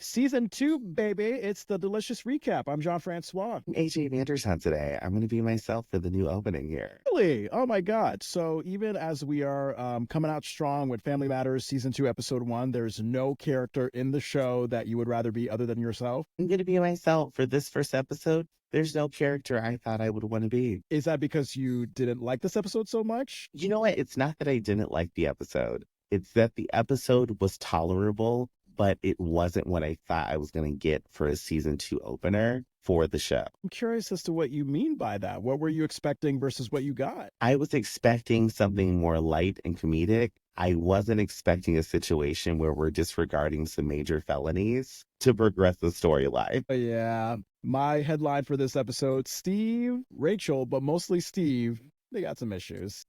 Season 2, baby. It's the delicious recap. I'm Jon Francois. Ajay Vandertunt today. I'm going to be myself for the new opening here. Really? Oh my God. So even as we are coming out strong with Family Matters Season 2, Episode 1, there's no character in the show that you would rather be other than yourself? I'm going to be myself for this first episode. There's no character I thought I would want to be. Is that because you didn't like this episode so much? You know what? It's not that I didn't like the episode. It's that the episode was tolerable, but it wasn't what I thought I was going to get for a season 2 opener for the show. I'm curious as to what you mean by that. What were you expecting versus what you got? I was expecting something more light and comedic. I wasn't expecting a situation where we're disregarding some major felonies to progress the storyline. Yeah. My headline for this episode, Steve, Rachel, but mostly Steve, they got some issues.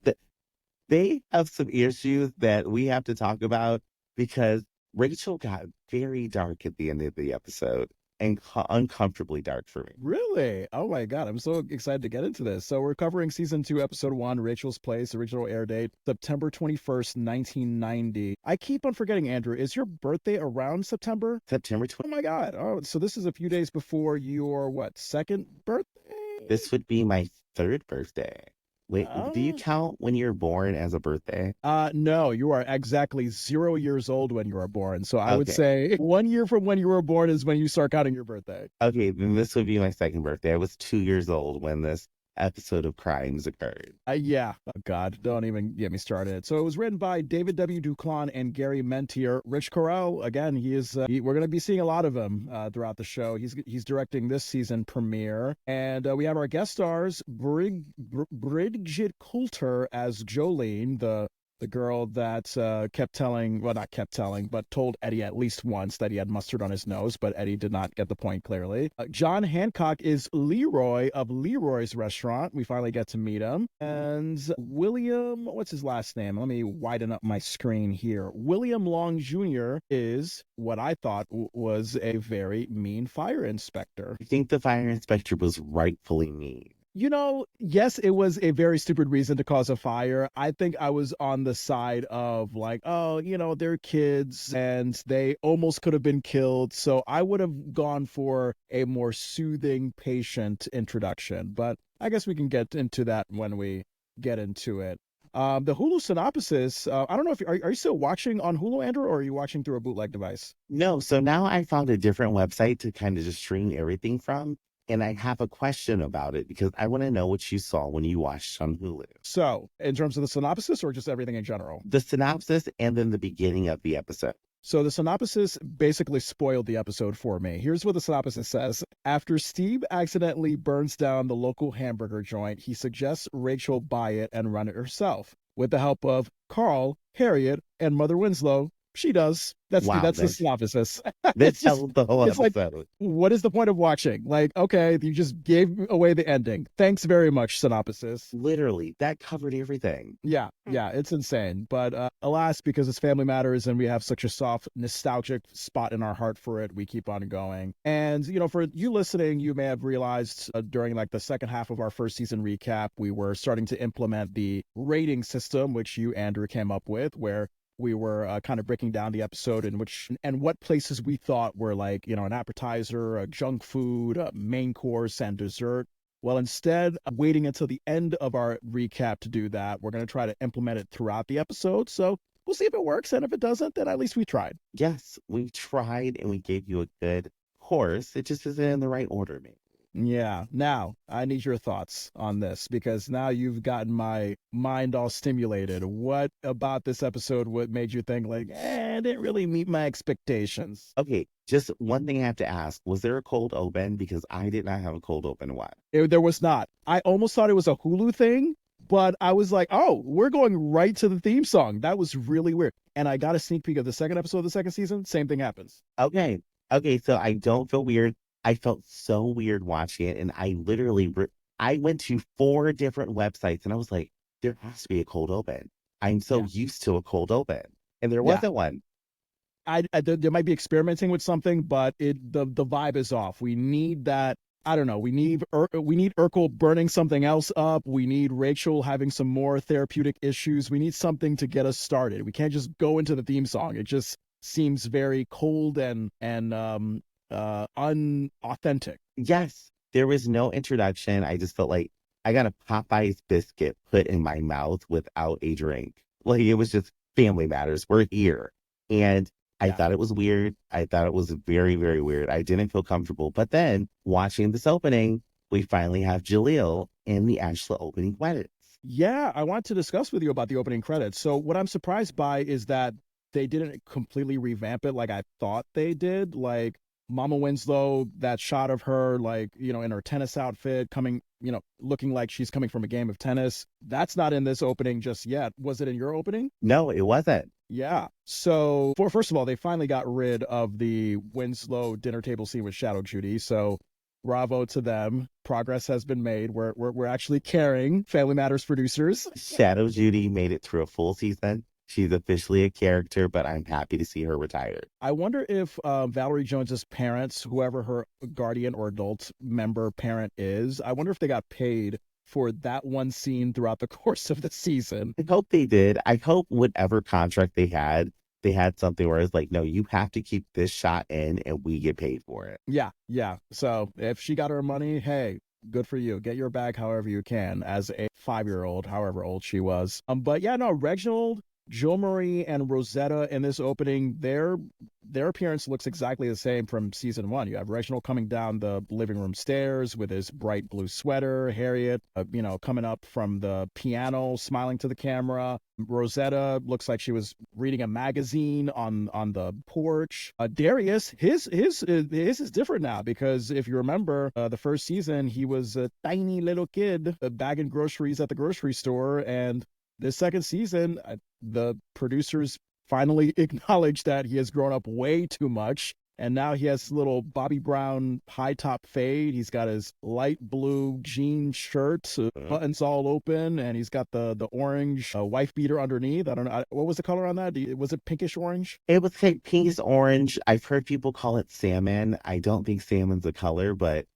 They have some issues that we have to talk about because Rachel got very dark at the end of the episode and uncomfortably dark for me. Really? Oh my God. I'm so excited to get into this. So we're covering Season 2, Episode 1, Rachel's Place, original air date, September 21st, 1990. I keep on forgetting, Andrew, is your birthday around September? September Oh 20th. my God. Oh, so this is a few days before your, second birthday? This would be my third birthday. Wait, do you Oh. count when you're born as a birthday? No, you are exactly 0 years old when you were born. So I would Okay. say 1 year from when you were born is when you start counting your birthday. Okay, then this would be my second birthday. I was 2 years old when this episode of Crimes occurred. Yeah. Oh, God, don't even get me started. So it was written by David W. Duclon and Gary Mentier. Rich Correll, again, we're going to be seeing a lot of him throughout the show. He's directing this season premiere. And we have our guest stars, Bridget Coulter as Jolene, the girl that but told Eddie at least once that he had mustard on his nose, but Eddie did not get the point clearly. John Hancock is Leroy of Leroy's Restaurant. We finally get to meet him. And William, what's his last name? Let me widen up my screen here. William Long Jr. is what I thought was a very mean fire inspector. I think the fire inspector was rightfully mean. You know, yes, it was a very stupid reason to cause a fire. I think I was on the side of like, oh, they're kids and they almost could have been killed. So I would have gone for a more soothing, patient introduction. But I guess we can get into that when we get into it. The Hulu synopsis, I don't know if are you still watching on Hulu, Andrew, or are you watching through a bootleg device? No, so now I found a different website to kind of just stream everything from. And I have a question about it because I want to know what you saw when you watched on Hulu. So, in terms of the synopsis or just everything in general? The synopsis and then the beginning of the episode. So the synopsis basically spoiled the episode for me. Here's what the synopsis says. After Steve accidentally burns down the local hamburger joint, he suggests Rachel buy it and run it herself. With the help of Carl, Harriet, and Mother Winslow, she does. That's the synopsis. That tells the whole episode. Like, what is the point of watching? Like, okay, you just gave away the ending. Thanks very much, synopsis. Literally, that covered everything. Yeah, it's insane. But alas, because it's Family Matters and we have such a soft, nostalgic spot in our heart for it, we keep on going. And, for you listening, you may have realized during like the second half of our first season recap, we were starting to implement the rating system, which you, Andrew, came up with, where we were kind of breaking down the episode and what places we thought were like, an appetizer, a junk food, a main course, and dessert. Well, instead of waiting until the end of our recap to do that, we're going to try to implement it throughout the episode. So we'll see if it works. And if it doesn't, then at least we tried. Yes, we tried and we gave you a good course. It just isn't in the right order, maybe. Yeah. Now, I need your thoughts on this because now you've gotten my mind all stimulated. What about this episode what made you think like, it didn't really meet my expectations? Okay, just one thing I have to ask. Was there a cold open? Because I did not have a cold open one. There was not. I almost thought it was a Hulu thing, but I was like, oh, we're going right to the theme song. That was really weird. And I got a sneak peek of the second episode of the second season. Same thing happens. Okay, so I don't feel weird. I felt so weird watching it, and I went to 4 different websites, and I was like, there has to be a cold open. I'm so used to a cold open, and there wasn't one. There might be experimenting with something, but the vibe is off. We need that. I don't know. We need Urkel burning something else up. We need Rachel having some more therapeutic issues. We need something to get us started. We can't just go into the theme song. seems very cold and unauthentic. Yes, there was no introduction. I just felt like I got a Popeye's biscuit put in my mouth without a drink. Like it was just family matters. We're here. And I Yeah. thought it was weird. I thought it was very, very weird. I didn't feel comfortable. But then watching this opening, we finally have Jaleel in the actual opening credits. Yeah, I want to discuss with you about the opening credits. So what I'm surprised by is that they didn't completely revamp it like I thought they did. Like Mama Winslow, that shot of her, like, in her tennis outfit coming, looking like she's coming from a game of tennis. That's not in this opening just yet. Was it in your opening? No, it wasn't. Yeah. So first of all, they finally got rid of the Winslow dinner table scene with Shadow Judy. So bravo to them. Progress has been made. We're actually caring. Family Matters producers. Shadow Judy made it through a full season. She's officially a character, but I'm happy to see her retired. I wonder if Valerie Jones's parents, whoever her guardian or adult member parent is, I wonder if they got paid for that one scene throughout the course of the season. I hope they did. I hope whatever contract they had something where it's like, no, you have to keep this shot in and we get paid for it. Yeah, yeah. So if she got her money, hey, good for you. Get your bag however you can as a 5-year-old, however old she was. But yeah, no, Reginald, Jo Marie, and Rosetta in this opening, their appearance looks exactly the same from season 1. You have Reginald coming down the living room stairs with his bright blue sweater, Harriet, coming up from the piano, smiling to the camera. Rosetta looks like she was reading a magazine on the porch. Darius, his is different now because if you remember the first season, he was a tiny little kid bagging groceries at the grocery store, and this second season, the producers finally acknowledged that he has grown up way too much. And now he has little Bobby Brown high top fade. He's got his light blue jean shirt, buttons all open, and he's got the orange wife beater underneath. I don't know. What was the color on that? Was it pinkish orange? It was like pinkish orange. I've heard people call it salmon. I don't think salmon's a color, but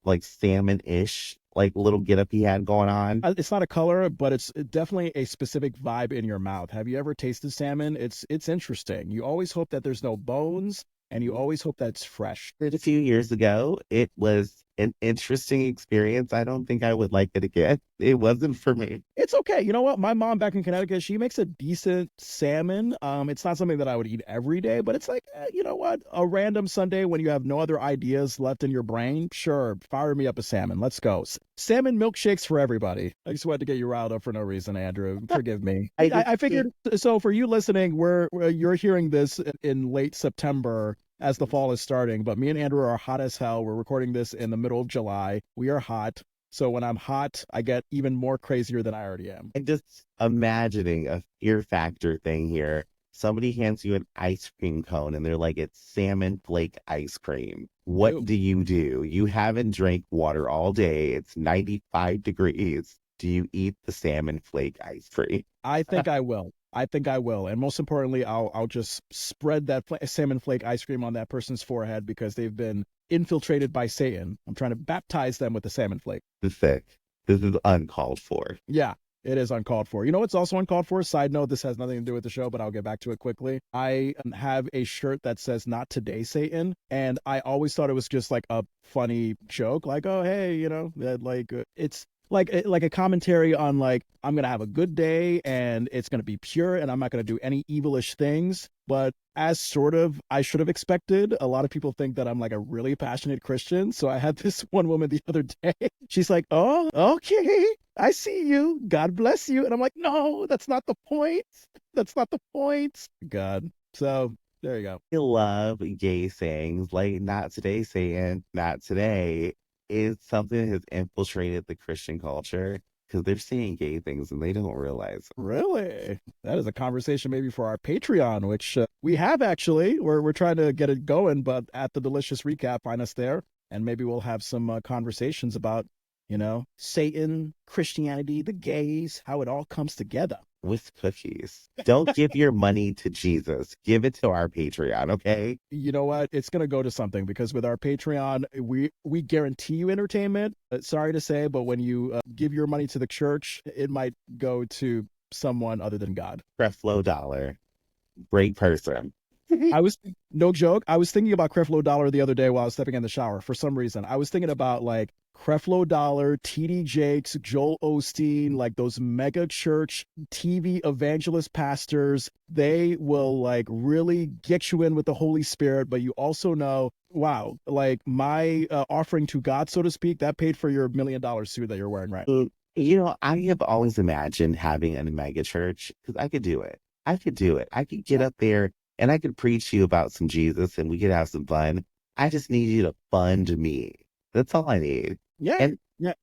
like salmon-ish, like little getup he had going on. It's not a color, but it's definitely a specific vibe in your mouth. Have you ever tasted salmon? It's interesting. You always hope that there's no bones, and you always hope that it's fresh. A few years ago, it was an interesting experience. I don't think I would like it again. It wasn't for me. It's okay. You know what? My mom back in Connecticut, she makes a decent salmon. It's not something that I would eat every day, but it's like, you know what? A random Sunday when you have no other ideas left in your brain, sure, fire me up a salmon. Let's go. Salmon milkshakes for everybody. I just wanted to get you riled up for no reason, Andrew. Forgive me. I figured, so for you listening, you're hearing this in late September as the fall is starting, but me and Andrew are hot as hell. We're recording this in the middle of July. We are hot. So when I'm hot, I get even more crazier than I already am. And just imagining a fear factor thing here. Somebody hands you an ice cream cone and they're like, it's salmon flake ice cream. What do? You haven't drank water all day. It's 95 degrees. Do you eat the salmon flake ice cream? I think I will. I think I will. And most importantly, I'll just spread that salmon flake ice cream on that person's forehead because they've been infiltrated by Satan. I'm trying to baptize them with the salmon flake. This is uncalled for. Yeah, it is uncalled for. You know what's also uncalled for? Side note, this has nothing to do with the show, but I'll get back to it quickly. I have a shirt that says "Not Today, Satan," and I always thought it was just like a funny joke, like, oh, hey, it's like a commentary on like, I'm going to have a good day and it's going to be pure and I'm not going to do any evilish things. But as sort of I should have expected, a lot of people think that I'm like a really passionate Christian. So I had this one woman the other day. She's like, oh, okay, I see you. God bless you. And I'm like, no, that's not the point. That's not the point. God. So there you go. I love gay sayings like "not today, Satan," "not today." Is something that has infiltrated the Christian culture because they're saying gay things and they don't realize. Really? That is a conversation maybe for our Patreon, which we have actually. We're trying to get it going, but at the Delicious Recap, find us there, and maybe we'll have some conversations about, Satan, Christianity, the gays, how it all comes together. With cookies. Don't give your money to Jesus. Give it to our Patreon, okay? You know what? It's going to go to something because with our Patreon, we guarantee you entertainment. Sorry to say, but when you give your money to the church, it might go to someone other than God. Creflo Dollar. Great person. I was no joke. I was thinking about Creflo Dollar the other day while I was stepping in the shower. For some reason, I was thinking about like Creflo Dollar, TD Jakes, Joel Osteen, like those mega church TV evangelist pastors. They will like really get you in with the Holy Spirit, but you also know, wow, like my offering to God, so to speak, that paid for your $1 million suit that you're wearing, right? I have always imagined having a mega church because I could do it. I could do it. I could get up there and I could preach to you about some Jesus and we could have some fun. I just need you to fund me. That's all I need. Yeah. And Yeah.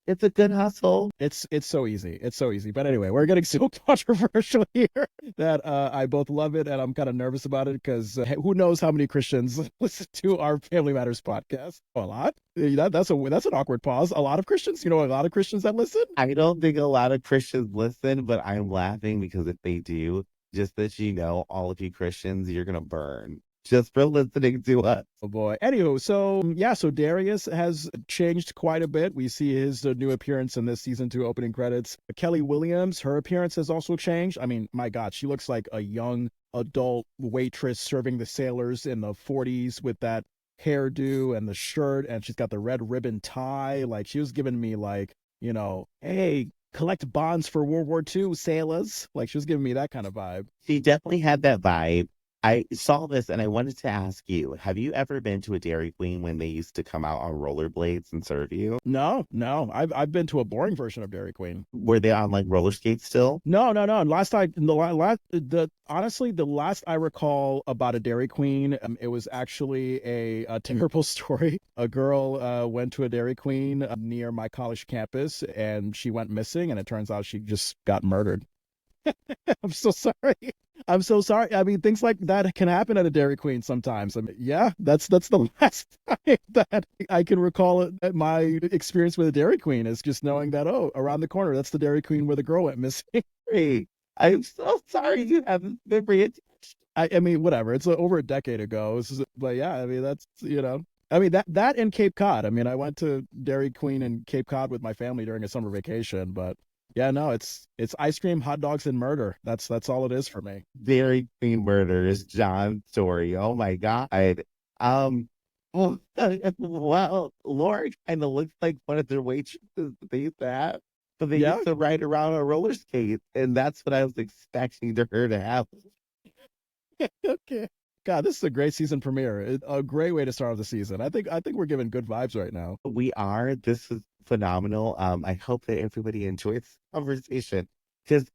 it's a good hustle. It's so easy. It's so easy. But anyway, we're getting so controversial here that I both love it and I'm kind of nervous about it because who knows how many Christians listen to our Family Matters podcast? A lot. That's an awkward pause. A lot of Christians. You know, a lot of Christians that listen. I don't think a lot of Christians listen, but I'm laughing because if they do, just that you know, all of you Christians, you're gonna burn just for listening to us. Oh boy. Anywho, so yeah, so Darius has changed quite a bit. We see his new appearance in this season 2 opening credits. Kelly Williams, her appearance has also changed. I mean, my God, she looks like a young adult waitress serving the sailors in the 40s with that hairdo and the shirt, and she's got the red ribbon tie. Like she was giving me like, you know, hey, collect bonds for World War II, sailors. Like she was giving me that kind of vibe. She definitely had that vibe. I saw this and I wanted to ask you, have you ever been to a Dairy Queen when they used to come out on rollerblades and serve you? No, no. I've been to a boring version of Dairy Queen. Were they on like roller skates still? No, no, no. Honestly, the last I recall about a Dairy Queen, it was actually a terrible story. A girl went to a Dairy Queen near my college campus, and she went missing, and it turns out she just got murdered. I'm so sorry. I'm so sorry. I mean, things like that can happen at a Dairy Queen sometimes. I mean, yeah, that's the last time that I can recall it. My experience with a Dairy Queen is just knowing that, oh, around the corner, that's the Dairy Queen where the girl went missing. Hey, I'm so sorry you haven't memory attached. I mean, whatever. It's over a decade ago. But yeah, I mean, that's, you know, I mean, that and Cape Cod. I mean, I went to Dairy Queen in Cape Cod with my family during a summer vacation, but yeah, no, it's ice cream, hot dogs, and murder. That's all it is for me. Dairy Queen murder is John's story. Oh my God. Oh, well, Laura kind of looks like one of their waitresses that they used to have, but they Yeah. used to ride around on roller skates, and that's what I was expecting her to have. Okay. God, this is a great season premiere. A great way to start off the season. I think we're giving good vibes right now. We are. This is phenomenal. I hope that everybody enjoys this conversation because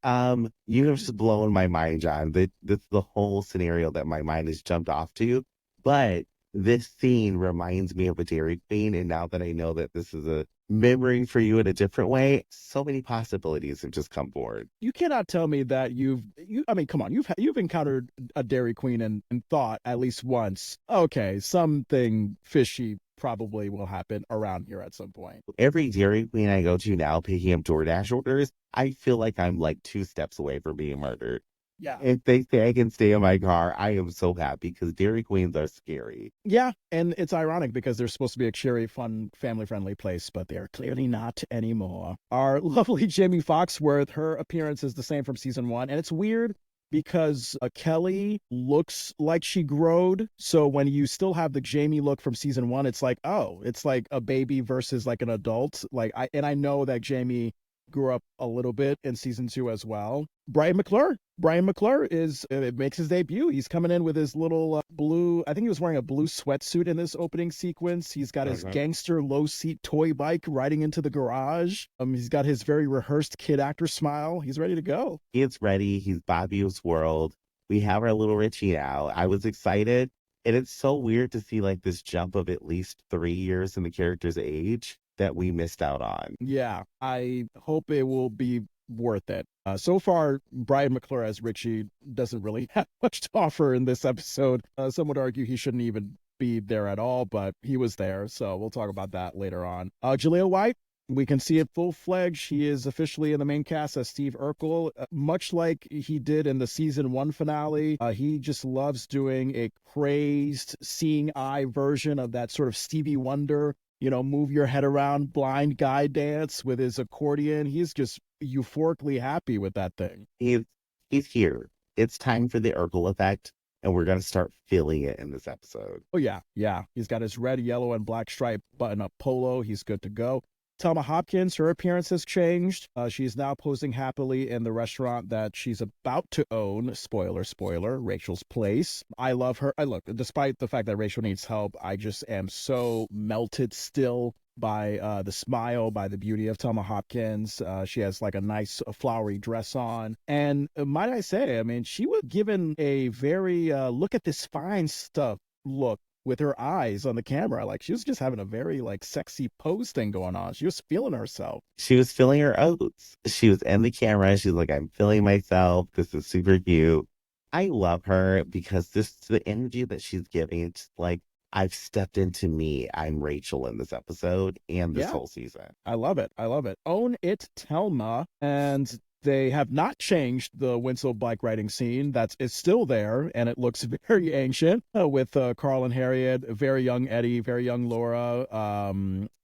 you have just blown my mind, John. This is the whole scenario that my mind has jumped off to. But this scene reminds me of a Dairy Queen, and now that I know that this is a memory for you in a different way, so many possibilities have just come forward. You cannot tell me that I mean, come on, you've encountered a Dairy Queen and thought at least once, okay, something fishy probably will happen around here at some point. Every Dairy Queen I go to now picking up DoorDash orders, I feel like I'm like 2 steps away from being murdered. Yeah. If they say I can stay in my car, I am so happy because Dairy Queens are scary. Yeah, and it's ironic because they're supposed to be a cheery, fun, family-friendly place, but they are clearly not anymore. Our lovely Jamie Foxworth, her appearance is the same from season 1, and it's weird because Kelly looks like she growed. So when you still have the Jamie look from season 1, it's like, oh, it's like a baby versus like an adult. I know that Jamie grew up a little bit in season 2 as well. Brian McClure makes his debut. He's coming in with his little blue, I think he was wearing a blue sweatsuit in this opening sequence. He's got his gangster low seat toy bike riding into the garage. He's got his very rehearsed kid actor smile. He's ready to go. He's ready. He's Bobby's world. We have our little Richie now. I was excited. And it's so weird to see like this jump of at least 3 years in the character's age that we missed out on. Yeah, I hope it will be worth it. So far, Brian McClure as Richie doesn't really have much to offer in this episode. Some would argue he shouldn't even be there at all, but he was there, so we'll talk about that later on. Jaleel White, we can see it full-fledged. He is officially in the main cast as Steve Urkel, much like he did in the season 1 finale. He just loves doing a crazed, seeing eye version of that sort of Stevie Wonder, move your head around blind guy dance with his accordion. He's just euphorically happy with that thing. He's here. It's time for the Urkel effect. and we're gonna start feeling it in this episode. Oh yeah, yeah. He's got his red, yellow, and black stripe button-up polo. He's good to go. Thelma Hopkins, her appearance has changed. She's now posing happily in the restaurant that she's about to own. Spoiler, spoiler, Rachel's Place. I love her. I look, despite the fact that Rachel needs help, I just am so melted still by the smile, by the beauty of Thelma Hopkins. She has like a nice flowery dress on. And might I say, I mean, she was given a very look at this fine stuff look with her eyes on the camera. Like she was just having a very like sexy pose thing going on. She was feeling herself. She was feeling her oats. She was in the camera. She's like, I'm feeling myself. This is super cute. I love her because the energy that she's giving, it's like, I've stepped into me. I'm Rachel in this episode and this whole season. I love it. I love it. Own it, Thelma. And they have not changed the Winslow bike riding scene. It's still there, and it looks very ancient with Carl and Harriet, very young Eddie, very young Laura.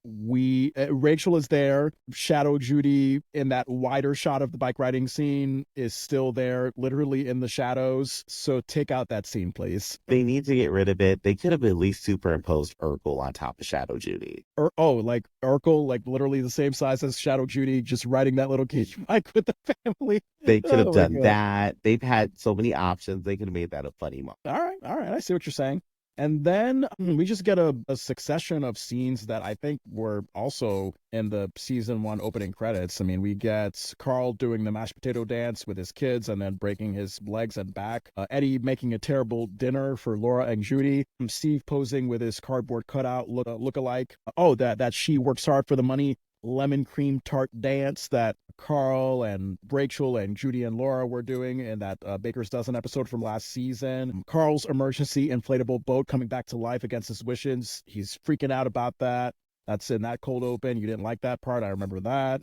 Rachel is there. Shadow Judy in that wider shot of the bike riding scene is still there, literally in the shadows. So take out that scene, please. They need to get rid of it. They could have at least superimposed Urkel on top of Shadow Judy. Like Urkel, like literally the same size as Shadow Judy, just riding that little cage bike with the family. They could have done that. They've had so many options. They could have made that a funny moment. All right. I see what you're saying. And then we just get a succession of scenes that I think were also in the season 1 opening credits. I mean, we get Carl doing the mashed potato dance with his kids and then breaking his legs and back. Eddie making a terrible dinner for Laura and Judy. Steve posing with his cardboard cutout look-alike. That she works hard for the money lemon cream tart dance that Carl and Rachel and Judy and Laura were doing in that Baker's Dozen episode from last season. Carl's emergency inflatable boat coming back to life against his wishes. He's freaking out about that. That's in that cold open. You didn't like that part. I remember that.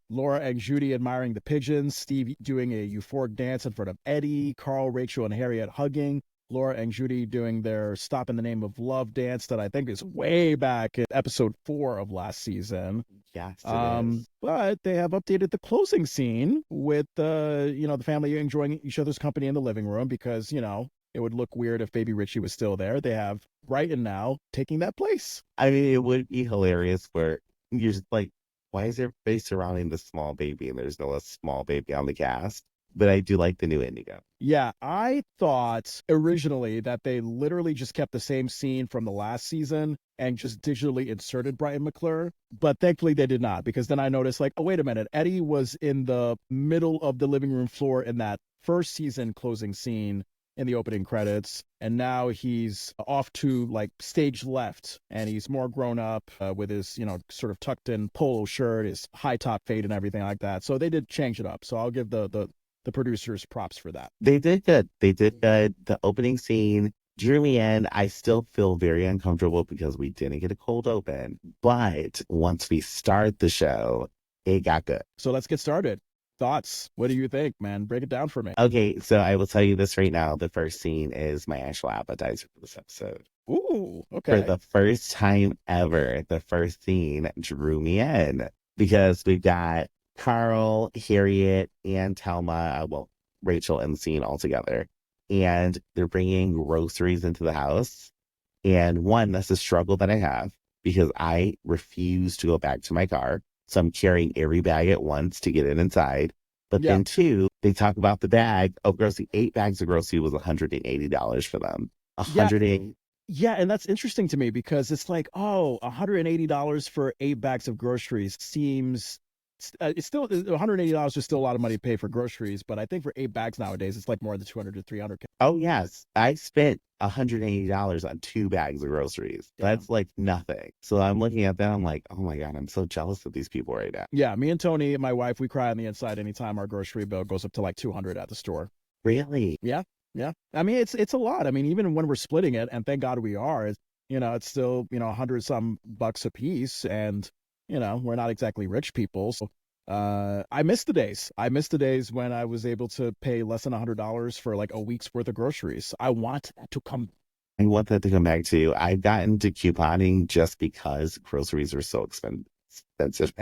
Laura and Judy admiring the pigeons. Steve doing a euphoric dance in front of Eddie. Carl, Rachel, and Harriet hugging. Laura and Judy doing their Stop in the Name of Love dance that I think is way back in episode 4 of last season. Yes, it is. But they have updated the closing scene with the family enjoying each other's company in the living room because, it would look weird if baby Richie was still there. They have Brighton now taking that place. I mean, it would be hilarious where you're just like, why is everybody surrounding the small baby and there's no small baby on the cast? But I do like the new Indigo. Yeah, I thought originally that they literally just kept the same scene from the last season and just digitally inserted Brighton McClure. But thankfully they did not, because then I noticed like, oh, wait a minute. Eddie was in the middle of the living room floor in that first season closing scene in the opening credits. And now he's off to like stage left and he's more grown up with his, sort of tucked in polo shirt, his high top fade and everything like that. So they did change it up. So I'll give the producers props for that. They did good. The opening scene drew me in. I still feel very uncomfortable because we didn't get a cold open. But once we start the show, it got good. So let's get started. Thoughts? What do you think, man? Break it down for me. Okay, so I will tell you this right now. The first scene is my actual appetizer for this episode. Ooh, okay. For the first time ever, the first scene drew me in because we've got Carl, Harriet, and Thelma, Rachel in the scene all together. And they're bringing groceries into the house. And one, that's a struggle that I have because I refuse to go back to my car. So I'm carrying every bag at once to get it inside. But then two, they talk about the bag of grocery. 8 bags of grocery was $180 for them. $180. Yeah, and that's interesting to me because it's like, $180 for 8 bags of groceries seems... it's still $180 is still a lot of money to pay for groceries, but I think for 8 bags nowadays, it's like more than 200 to 300. Oh, yes. I spent $180 on 2 bags of groceries. Yeah. That's like nothing. So I'm looking at that. I'm like, oh my God, I'm so jealous of these people right now. Yeah, me and Tony, my wife, we cry on the inside anytime our grocery bill goes up to like 200 at the store. Really? Yeah. I mean, it's a lot. I mean, even when we're splitting it, and thank God we are, it's still, 100 some bucks a piece. And we're not exactly rich people. So I miss the days. I miss the days when I was able to pay less than $100 for like a week's worth of groceries. I want that to come. I want that to come back too. I've gotten to couponing just because groceries are so expensive.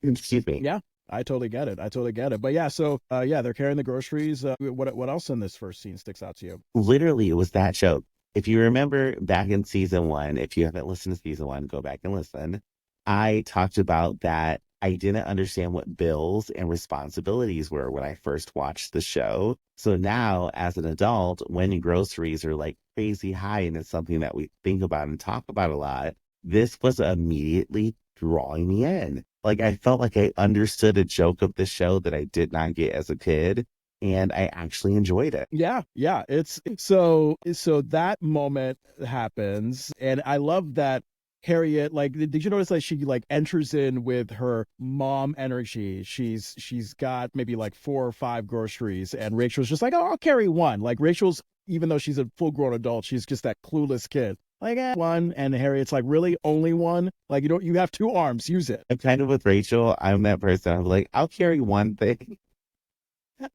Excuse me. Yeah, I totally get it. I totally get it. But yeah, so yeah, they're carrying the groceries. What else in this first scene sticks out to you? Literally, it was that show. If you remember back in season one, if you haven't listened to season one, go back and listen. I talked about that I didn't understand what bills and responsibilities were when I first watched the show. So now, as an adult, when groceries are like crazy high and it's something that we think about and talk about a lot, this was immediately drawing me in. Like I felt like I understood a joke of the show that I did not get as a kid, and I actually enjoyed it. Yeah, yeah. It's so that moment happens, and I love that Harriet, like, did you notice that she like enters in with her mom energy? She's got maybe like 4 or 5 groceries, and Rachel's just like, oh, I'll carry one. Like Rachel's, even though she's a full grown adult, she's just that clueless kid. Like one, and Harriet's like, really, only one? Like you have 2 arms, use it. I'm kind of with Rachel. I'm that person. I'm like, I'll carry one thing.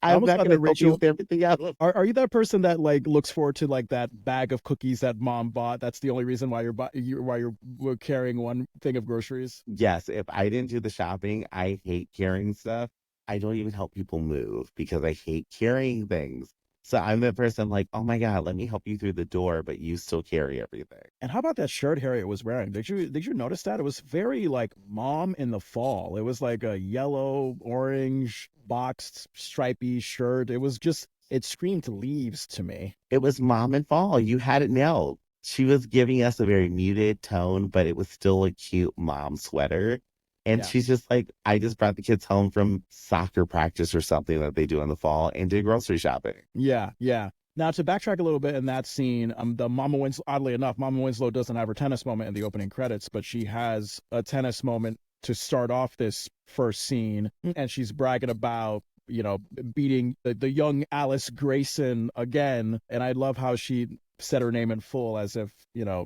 I I'm almost not thought going that to help you Rachel. with everything else. Are you that person that like looks forward to like that bag of cookies that mom bought? That's the only reason why you're carrying one thing of groceries. Yes, if I didn't do the shopping, I hate carrying stuff. I don't even help people move because I hate carrying things. So I'm the person like, oh my God, let me help you through the door, but you still carry everything. And how about that shirt Harriet was wearing? Did you notice that? It was very like mom in the fall. It was like a yellow, orange, boxed, stripy shirt. It screamed leaves to me. It was mom and fall. You had it nailed. She was giving us a very muted tone, but it was still a cute mom sweater. And Yeah. she's just like, I just brought the kids home from soccer practice or something that they do in the fall and did grocery shopping. Yeah, yeah. Now to backtrack a little bit in that scene, the Mama Winslow, oddly enough, Mama Winslow doesn't have her tennis moment in the opening credits, but she has a tennis moment to start off this first scene, and she's bragging about, beating the young Alice Grayson again. And I love how she said her name in full as if,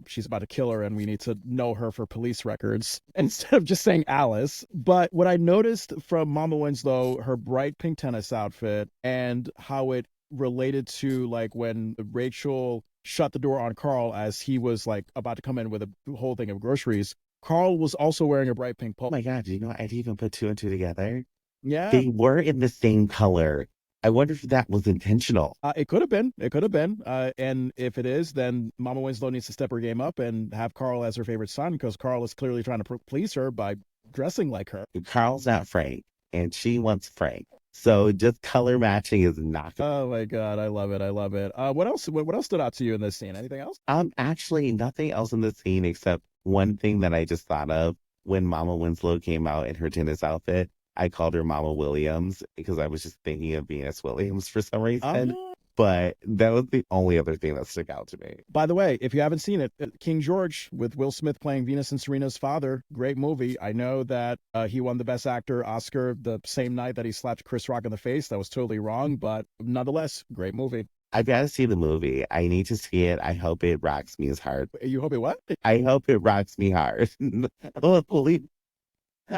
she's about to kill her and we need to know her for police records instead of just saying Alice. But what I noticed from Mama Winslow, her bright pink tennis outfit and how it related to like when Rachel shut the door on Carl as he was like about to come in with a whole thing of groceries. Carl was also wearing a bright pink Oh polo. my God, do you know I'd even put two and two together? Yeah, They were in the same color. I wonder if that was intentional. it could have been. It could have been. And if it is, then Mama Winslow needs to step her game up and have Carl as her favorite son because Carl is clearly trying to please her by dressing like her. Carl's not Frank, and she wants Frank. So just color matching is not good. Oh my God, I love it. I love it. What else? What else stood out to you in this scene? Anything else? Actually nothing else in the scene except one thing that I just thought of when Mama Winslow came out in her tennis outfit. I called her Mama Williams because I was just thinking of Venus Williams for some reason. Uh, But that was the only other thing that stuck out to me. By the way, if you haven't seen it, King George with Will Smith playing Venus and Serena's father, great movie. I know that he won the Best Actor Oscar the same night that he slapped Chris Rock in the face. That was totally wrong, but nonetheless, great movie. I've got to see the movie. I need to see it. I hope it rocks me as hard. You hope it what? I hope it rocks me hard. Holy,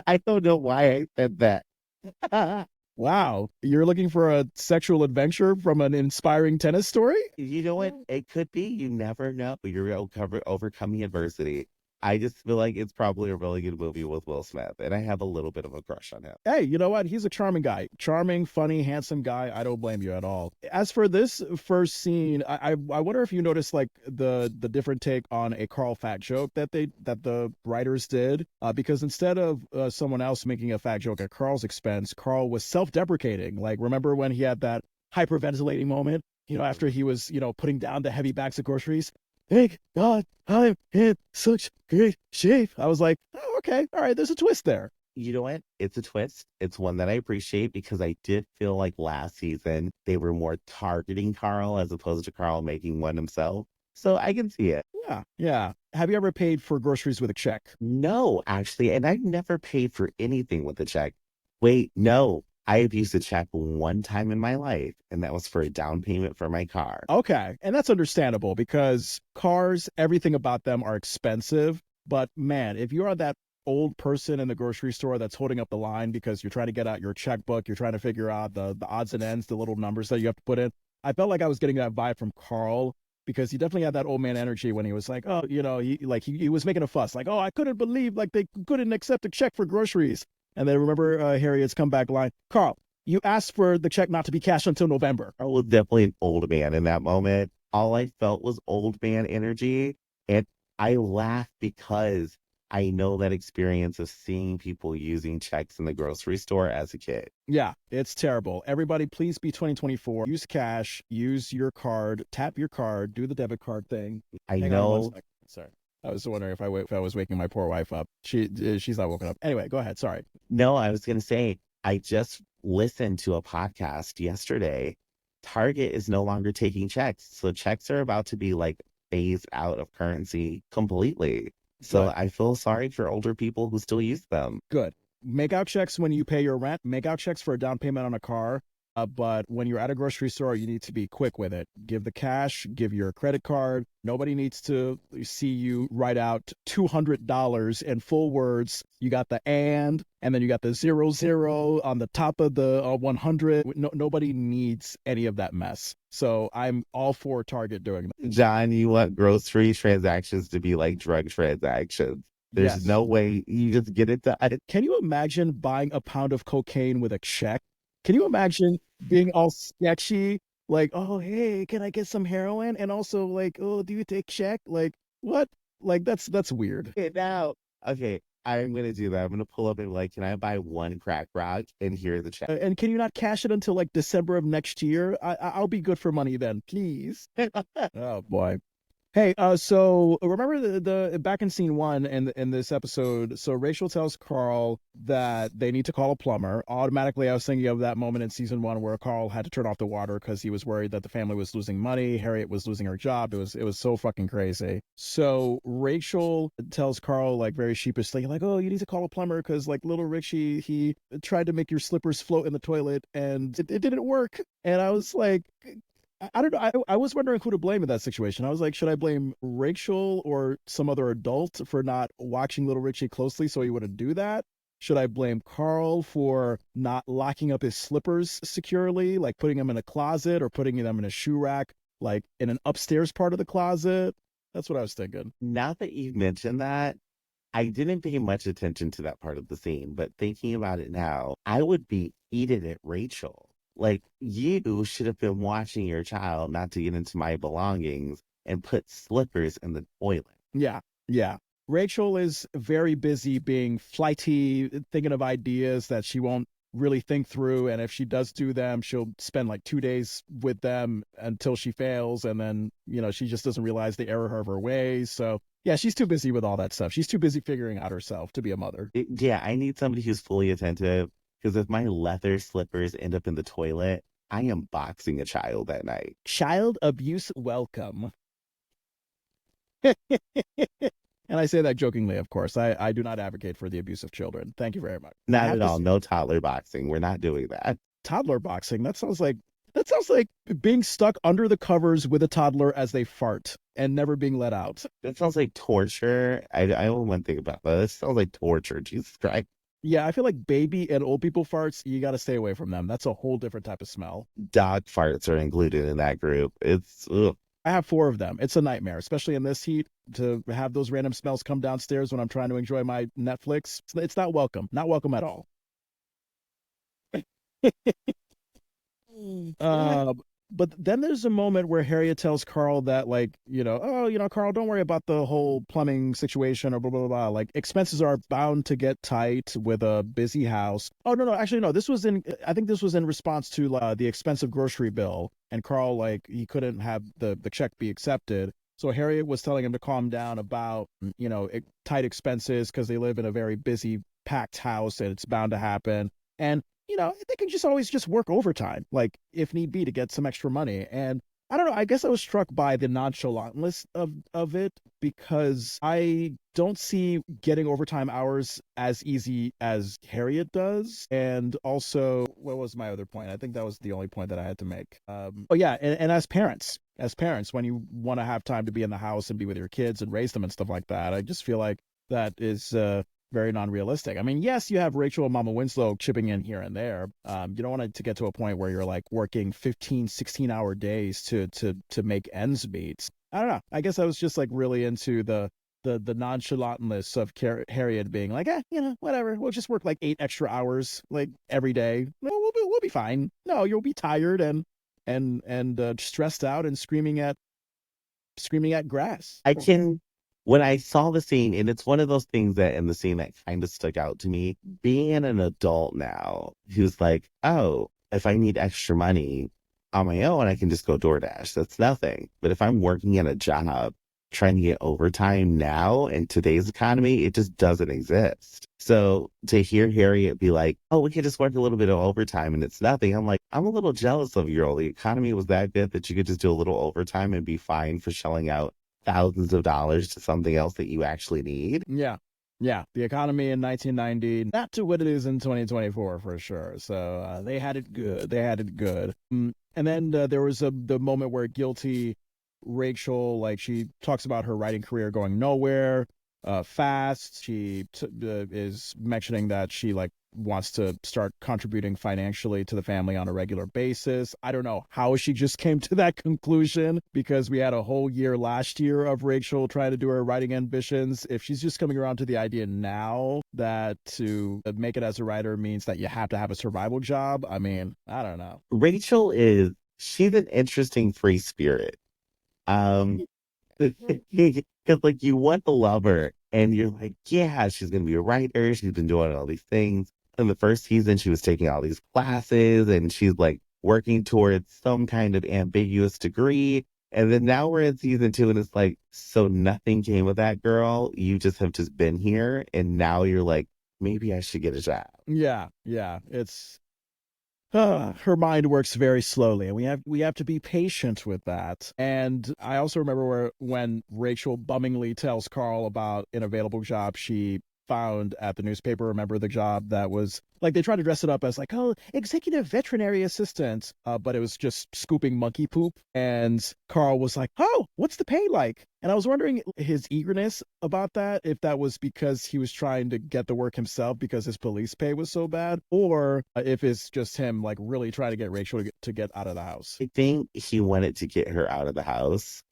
I don't know why I said that. Wow, you're looking for a sexual adventure from an inspiring tennis story? You know what? It could be. You never know. You're overcoming adversity. I just feel like it's probably a really good movie with Will Smith, and I have a little bit of a crush on him. Hey, you know what? He's a charming guy. Charming, funny, handsome guy. I don't blame you at all. As for this first scene, I wonder if you noticed like the different take on a Carl fat joke that the writers did. Because instead of someone else making a fat joke at Carl's expense, Carl was self-deprecating. Like remember when he had that hyperventilating moment, after he was, putting down the heavy bags of groceries? Thank God I'm in such great shape. I was like, oh, okay, all right, there's a twist there. You know what? It's a twist. It's one that I appreciate because I did feel like last season they were more targeting Carl as opposed to Carl making one himself. So I can see it. Yeah, yeah. Have you ever paid for groceries with a check? No, actually, and I've never paid for anything with a check. Wait, no. I have used a check one time in my life, and that was for a down payment for my car. Okay, and that's understandable because cars, everything about them are expensive. But man, if you are that old person in the grocery store that's holding up the line because you're trying to get out your checkbook, you're trying to figure out the odds and ends, the little numbers that you have to put in. I felt like I was getting that vibe from Carl because he definitely had that old man energy when he was like, oh, he was making a fuss, like, oh, I couldn't believe like they couldn't accept a check for groceries. And then remember Harriet's comeback line, Carl, you asked for the check not to be cashed until November. I was definitely an old man in that moment. All I felt was old man energy. And I laughed because I know that experience of seeing people using checks in the grocery store as a kid. Yeah, it's terrible. Everybody, please be 2024. Use cash, use your card, tap your card, do the debit card thing. I Hang on one know. second. Sorry. I was wondering if I was waking my poor wife up. She's not woken up. Anyway, go ahead. Sorry. No, I was going to say, I just listened to a podcast yesterday. Target is no longer taking checks. So checks are about to be like phased out of currency completely. So Good. I feel sorry for older people who still use them. Good. Make out checks when you pay your rent. Make out checks for a down payment on a car. But when you're at a grocery store, you need to be quick with it. Give the cash, give your credit card. Nobody needs to see you write out $200 in full words. You got the and then you got the 00 on the top of the 100. Nobody needs any of that mess. So I'm all for Target doing that. John, you want grocery transactions to be like drug transactions. There's Yes. no way you just get it done. Can you imagine buying a pound of cocaine with a check? Can you imagine being all sketchy? Like, oh, hey, can I get some heroin? And also like, oh, do you take check? Like, what? Like, that's weird. Okay, now, okay, I'm gonna do that. I'm gonna pull up and like, can I buy one crack rock and here's the check? And can you not cash it until like December of next year? I'll be good for money then, please. Oh boy. Hey, so remember the back in scene one in this episode, so Rachel tells Carl that they need to call a plumber. Automatically, I was thinking of that moment in season one where Carl had to turn off the water because he was worried that the family was losing money. Harriet was losing her job. It was so fucking crazy. So Rachel tells Carl like very sheepishly, like, oh, you need to call a plumber because like little Richie, he tried to make your slippers float in the toilet and it didn't work. And I was like, I don't know. I was wondering who to blame in that situation. I was like, should I blame Rachel or some other adult for not watching little Richie closely so he wouldn't do that? Should I blame Carl for not locking up his slippers securely, like putting them in a closet or putting them in a shoe rack, like in an upstairs part of the closet? That's what I was thinking. Now that you've mentioned that, I didn't pay much attention to that part of the scene, but thinking about it now, I would be heated at Rachel. Like, you should have been watching your child not to get into my belongings and put slippers in the toilet. Yeah, yeah. Rachel is very busy being flighty, thinking of ideas that she won't really think through. And if she does do them, she'll spend like 2 days with them until she fails. And then, she just doesn't realize the error of her ways. So, yeah, she's too busy with all that stuff. She's too busy figuring out herself to be a mother. Yeah, I need somebody who's fully attentive because if my leather slippers end up in the toilet, I am boxing a child that night. Child abuse welcome. And I say that jokingly, of course. I do not advocate for the abuse of children. Thank you very much. Not at all. No toddler boxing. We're not doing that. Toddler boxing. That sounds like being stuck under the covers with a toddler as they fart and never being let out. That sounds like torture. I know one thing about that. It sounds like torture. Jesus Christ. Yeah, I feel like baby and old people farts, you got to stay away from them. That's a whole different type of smell. Dog farts are included in that group. It's ugh. I have 4 of them. It's a nightmare, especially in this heat, to have those random smells come downstairs when I'm trying to enjoy my Netflix. It's not welcome. Not welcome at all. But then there's a moment where Harriet tells Carl that, like, Carl, don't worry about the whole plumbing situation or blah, blah, blah. Like, expenses are bound to get tight with a busy house. Oh, no, actually, no. I think this was in response to the expensive grocery bill. And Carl, like, he couldn't have the check be accepted. So Harriet was telling him to calm down about, tight expenses because they live in a very busy, packed house and it's bound to happen. And they can just always just work overtime, like if need be, to get some extra money. And I don't know, I guess I was struck by the nonchalantness of it because I don't see getting overtime hours as easy as Harriet does. And also, what was my other point? I think that was the only point that I had to make. And as parents, when you want to have time to be in the house and be with your kids and raise them and stuff like that, I just feel like that is very non-realistic. I mean, yes, you have Rachel and Mama Winslow chipping in here and there. You don't want it to get to a point where you're like working 15, 16-hour days to make ends meet. I don't know. I guess I was just like really into the the nonchalantness of Harriet being like, whatever, we'll just work like 8 extra hours like every day. We'll be fine. No, you'll be tired and stressed out and screaming at grass. I can, when I saw the scene, and it's one of those things that in the scene that kind of stuck out to me, being an adult now, who's like, oh, if I need extra money on my own, I can just go DoorDash. That's nothing. But if I'm working at a job trying to get overtime now in today's economy, it just doesn't exist. So to hear Harriet be like, oh, we can just work a little bit of overtime and it's nothing. I'm like, I'm a little jealous of you. The economy was that good that you could just do a little overtime and be fine for shelling out thousands of dollars to something else that you actually need. Yeah. Yeah, the economy in 1990, not to what it is in 2024 for sure. So they had it good. They had it good. And then there was the moment where guilty Rachel, like she talks about her writing career going nowhere fast. She is mentioning that she like wants to start contributing financially to the family on a regular basis. I don't know how she just came to that conclusion because we had a whole year last year of Rachel trying to do her writing ambitions. If she's just coming around to the idea now that to make it as a writer means that you have to have a survival job, I mean, I don't know. Rachel she's an interesting free spirit. Because like you want to love her and you're like, yeah, she's gonna be a writer. She's been doing all these things. In the first season, she was taking all these classes and she's like working towards some kind of ambiguous degree. And then now we're in season 2 and it's like, so nothing came of that, girl. You just have just been here and now you're like, maybe I should get a job. Yeah, it's her mind works very slowly, and we have to be patient with that. And I also remember when Rachel bummingly tells Carl about an available job she found at the newspaper. Remember the job that was like they tried to dress it up as like, oh, executive veterinary assistant, but it was just scooping monkey poop. And Carl was like, oh, what's the pay like? And I was wondering his eagerness about that, if that was because he was trying to get the work himself because his police pay was so bad, or if it's just him like really trying to get Rachel to get out of the house. I think he wanted to get her out of the house.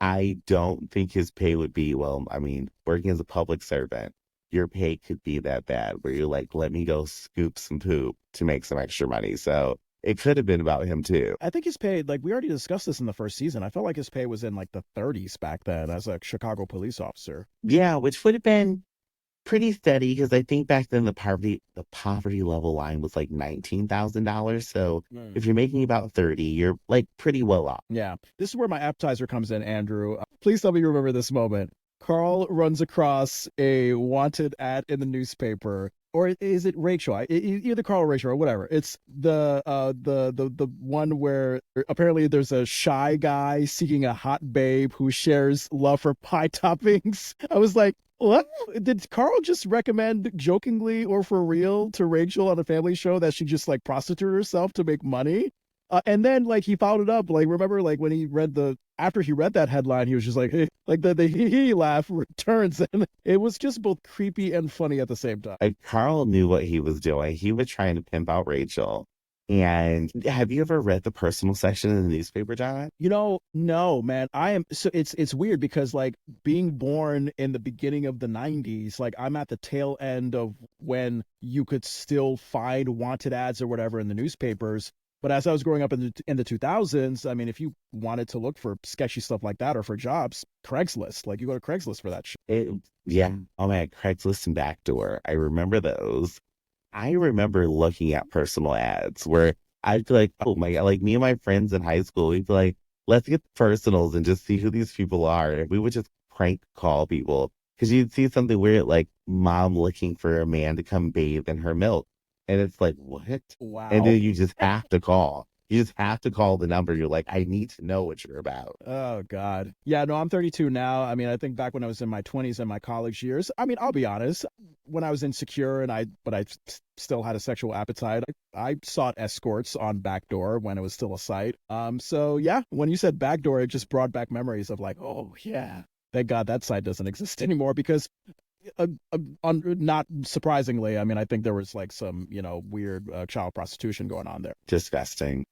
I don't think his pay would be, well, I mean, working as a public servant, your pay could be that bad where you're like, let me go scoop some poop to make some extra money. So it could have been about him too. I think his pay, like we already discussed this in the first season. I felt like his pay was in like the 30s back then as a Chicago police officer. Yeah, which would have been pretty steady because I think back then the poverty level line was like $19,000. So if you're making about 30, you're like pretty well off. Yeah. This is where my appetizer comes in, Andrew. Please tell me you remember this moment. Carl runs across a wanted ad in the newspaper, or is it Rachel? Either Carl or Rachel or whatever. It's the one where apparently there's a shy guy seeking a hot babe who shares love for pie toppings. I was like, what? Did Carl just recommend jokingly or for real to Rachel on a family show that she just like prostitute herself to make money? And then like he followed it up, like remember like when he read after he read that headline, he was just like, hey, like the hee laugh returns, and it was just both creepy and funny at the same time. Like Carl knew what he was doing. He was trying to pimp out Rachel. And have you ever read the personal section in the newspaper, John? No, man. It's weird because like being born in the beginning of the 90s, like I'm at the tail end of when you could still find wanted ads or whatever in the newspapers. But as I was growing up in the 2000s, I mean, if you wanted to look for sketchy stuff like that or for jobs, Craigslist, like you go to Craigslist for that shit. Yeah. Oh man, Craigslist and Backdoor. I remember those. I remember looking at personal ads where I'd be like, oh my God, like me and my friends in high school, we'd be like, let's get the personals and just see who these people are. And we would just prank call people because you'd see something weird like mom looking for a man to come bathe in her milk. And it's like, what? Wow. And then you just have to call. You just have to call the number. You're like, I need to know what you're about. Oh, God. Yeah, no, I'm 32 now. I mean, I think back when I was in my 20s and my college years, I mean, I'll be honest, when I was insecure but I still had a sexual appetite, I sought escorts on Backdoor when it was still a site. So yeah, when you said Backdoor, it just brought back memories of like, oh yeah, thank God that site doesn't exist anymore because not surprisingly, I mean, I think there was like some, weird child prostitution going on there. Disgusting.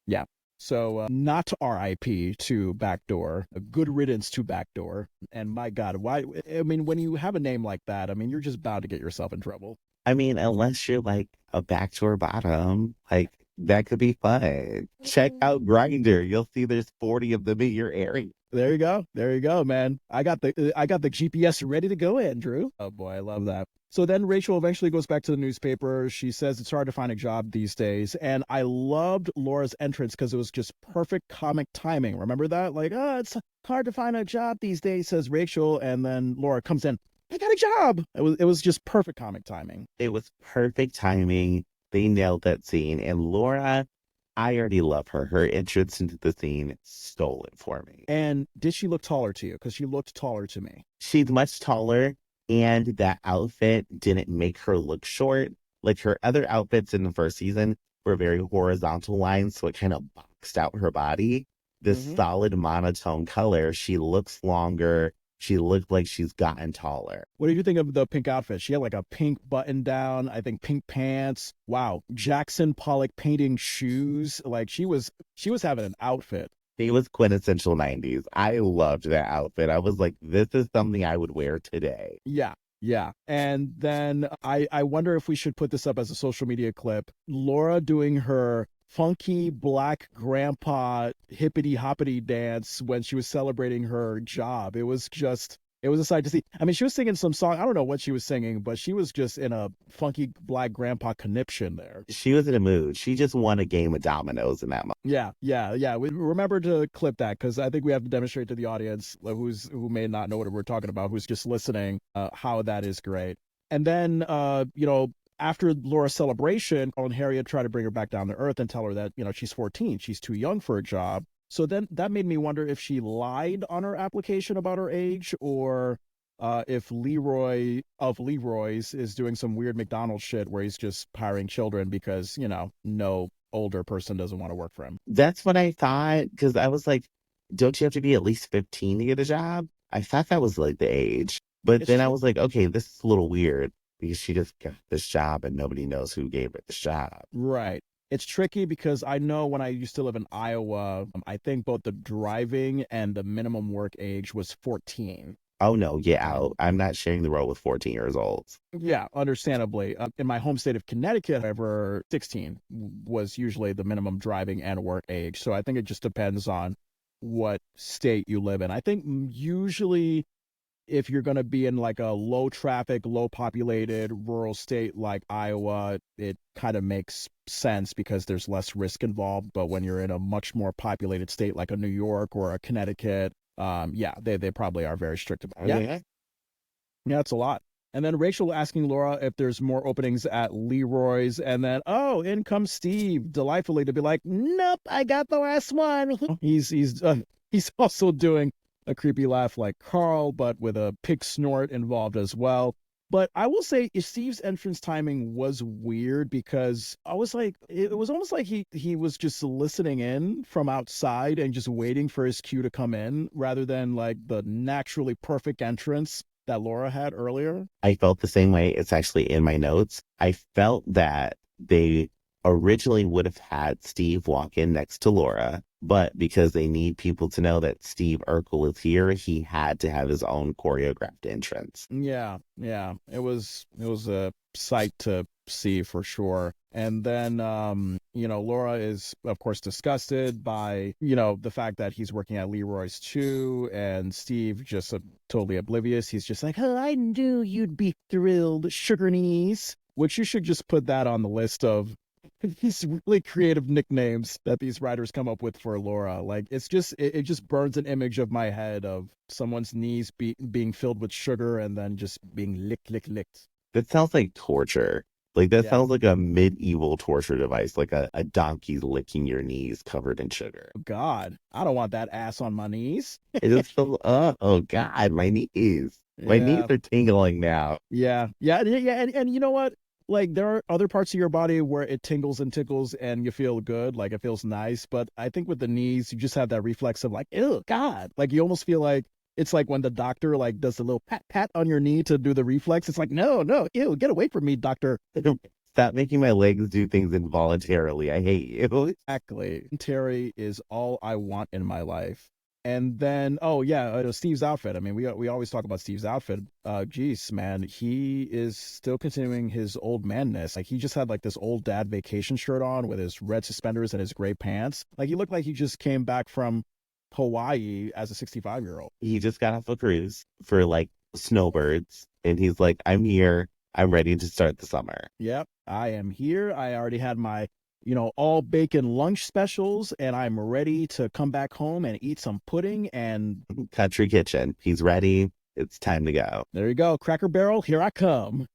Yeah. So not RIP to Backdoor, a good riddance to Backdoor. And my God, why? I mean, when you have a name like that, I mean, you're just bound to get yourself in trouble. I mean, unless you're like a backdoor bottom, like that could be fun. Check out Grinder. You'll see there's 40 of them in your area. There you go. There you go, man. I got the GPS ready to go, Andrew. Oh boy, I love that. So then Rachel eventually goes back to the newspaper. She says it's hard to find a job these days. And I loved Laura's entrance because it was just perfect comic timing. Remember that? Like, oh, it's hard to find a job these days, says Rachel. And then Laura comes in. I got a job. It was just perfect comic timing. It was perfect timing. They nailed that scene. And Laura, I already love her. Her entrance into the scene stole it for me. And did she look taller to you? Because she looked taller to me. She's much taller, and that outfit didn't make her look short. Like her other outfits in the first season were very horizontal lines, so it kind of boxed out her body. This solid monotone color, she looks longer. She looked like she's gotten taller. What did you think of the pink outfit? She had like a pink button down, I think pink pants. Wow. Jackson Pollock painting shoes. Like she was having an outfit. It was quintessential 90s. I loved that outfit. I was like, this is something I would wear today. Yeah. Yeah. And then I wonder if we should put this up as a social media clip. Laura doing her funky black grandpa hippity hoppity dance when she was celebrating her job. It was a sight to see. I mean, she was singing some song. I don't know what she was singing, but she was just in a funky black grandpa conniption there. She was in a mood. She just won a game of dominoes in that moment. Yeah. We remember to clip that because I think we have to demonstrate to the audience who may not know what we're talking about, who's just listening, how that is great. And then, after Laura's celebration, Carl and Harriet try to bring her back down to earth and tell her that, she's 14. She's too young for a job. So then that made me wonder if she lied on her application about her age or if Leroy of Leroy's is doing some weird McDonald's shit where he's just hiring children because, no older person doesn't want to work for him. That's what I thought, because I was like, don't you have to be at least 15 to get a job? I thought that was like the age. But then I was like, okay, this is a little weird because she just got this job and nobody knows who gave her this job. Right. It's tricky because I know when I used to live in Iowa, I think both the driving and the minimum work age was 14. Oh, no, yeah, I'm not sharing the road with 14 years old. Yeah, understandably. In my home state of Connecticut, however, 16 was usually the minimum driving and work age. So I think it just depends on what state you live in. I think usually if you're going to be in like a low traffic, low populated rural state like Iowa, it kind of makes sense because there's less risk involved. But when you're in a much more populated state like a New York or a Connecticut, they probably are very strict about it. Yeah, it's a lot. And then Rachel asking Laura if there's more openings at Leroy's. And then, in comes Steve delightfully to be like, nope, I got the last one. He's also doing a creepy laugh like Carl, but with a pig snort involved as well. But I will say Steve's entrance timing was weird because I was like, it was almost like he was just listening in from outside and just waiting for his cue to come in rather than like the naturally perfect entrance that Laura had earlier. I felt the same way. It's actually in my notes. I felt that they originally would have had Steve walk in next to Laura, but because they need people to know that Steve Urkel is here, he had to have his own choreographed entrance. Yeah. It was a sight to see for sure. And then, Laura is, of course, disgusted by, the fact that he's working at Leroy's too. And Steve just totally oblivious. He's just like, oh, I knew you'd be thrilled, sugar knees, which you should just put that on the list of these really creative nicknames that these writers come up with for Laura. Like it just burns an image of my head of someone's knees being filled with sugar and then just being licked. That sounds like torture. Like that sounds like a medieval torture device, like a donkey licking your knees covered in sugar. God, I don't want that ass on my knees. It is so, oh God, my knees. My knees are tingling now. Yeah. And you know what? Like there are other parts of your body where it tingles and tickles and you feel good, like it feels nice. But I think with the knees, you just have that reflex of like, ew, God. Like you almost feel like it's like when the doctor like does a little pat on your knee to do the reflex. It's like, no, ew, get away from me, doctor. Stop making my legs do things involuntarily. I hate you. Exactly. Terry is all I want in my life. And then, oh yeah, Steve's outfit. I mean, we always talk about Steve's outfit. Geez, man, he is still continuing his old manness. Like he just had like this old dad vacation shirt on with his red suspenders and his gray pants. Like he looked like he just came back from Hawaii as a 65-year-old. He just got off a cruise for like snowbirds, and he's like, I'm here. I'm ready to start the summer. Yep, I am here. I already had my, all bacon lunch specials, and I'm ready to come back home and eat some pudding. And Country kitchen. He's ready. It's time to go. there you go. Cracker Barrel, here I come.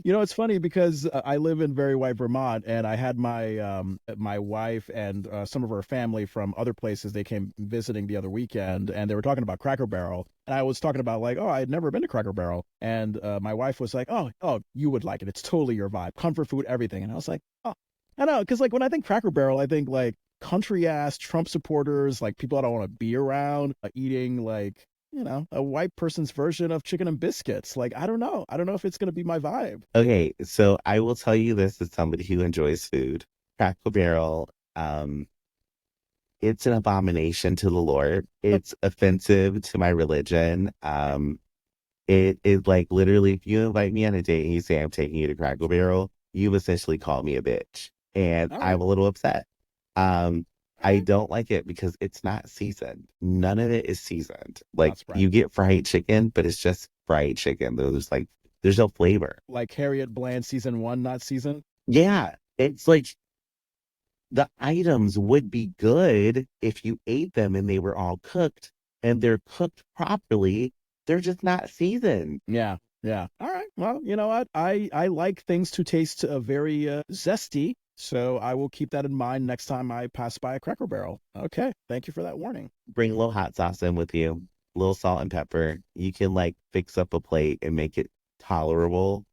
It's funny because I live in very white Vermont, and I had my wife and some of her family from other places. They came visiting the other weekend, and they were talking about Cracker Barrel, and I was talking about like, oh, I had never been to Cracker Barrel, and my wife was like, oh, you would like it. It's totally your vibe, comfort food, everything. And I was like, oh, I know, because like when I think Cracker Barrel, I think like country ass Trump supporters, like people I don't want to be around, eating like a white person's version of chicken and biscuits. Like, I don't know. I don't know if it's going to be my vibe. Okay, so I will tell you this as somebody who enjoys food. Cracker Barrel, it's an abomination to the Lord. It's offensive to my religion. It is like literally, if you invite me on a date and you say I'm taking you to Cracker Barrel, you've essentially called me a bitch, and All I'm right. a little upset. I don't like it because it's not seasoned. None of it is seasoned. Like That's right. you get fried chicken, but it's just fried chicken. There's no flavor. Like Harriet Bland season one, not season. Yeah, it's like the items would be good if you ate them and they were all cooked and they're cooked properly. They're just not seasoned. Yeah. Yeah. All right. Well, you know what? I like things to taste very zesty. So I will keep that in mind next time I pass by a Cracker Barrel. Okay. Thank you for that warning. Bring a little hot sauce in with you, a little salt and pepper. You can like fix up a plate and make it tolerable,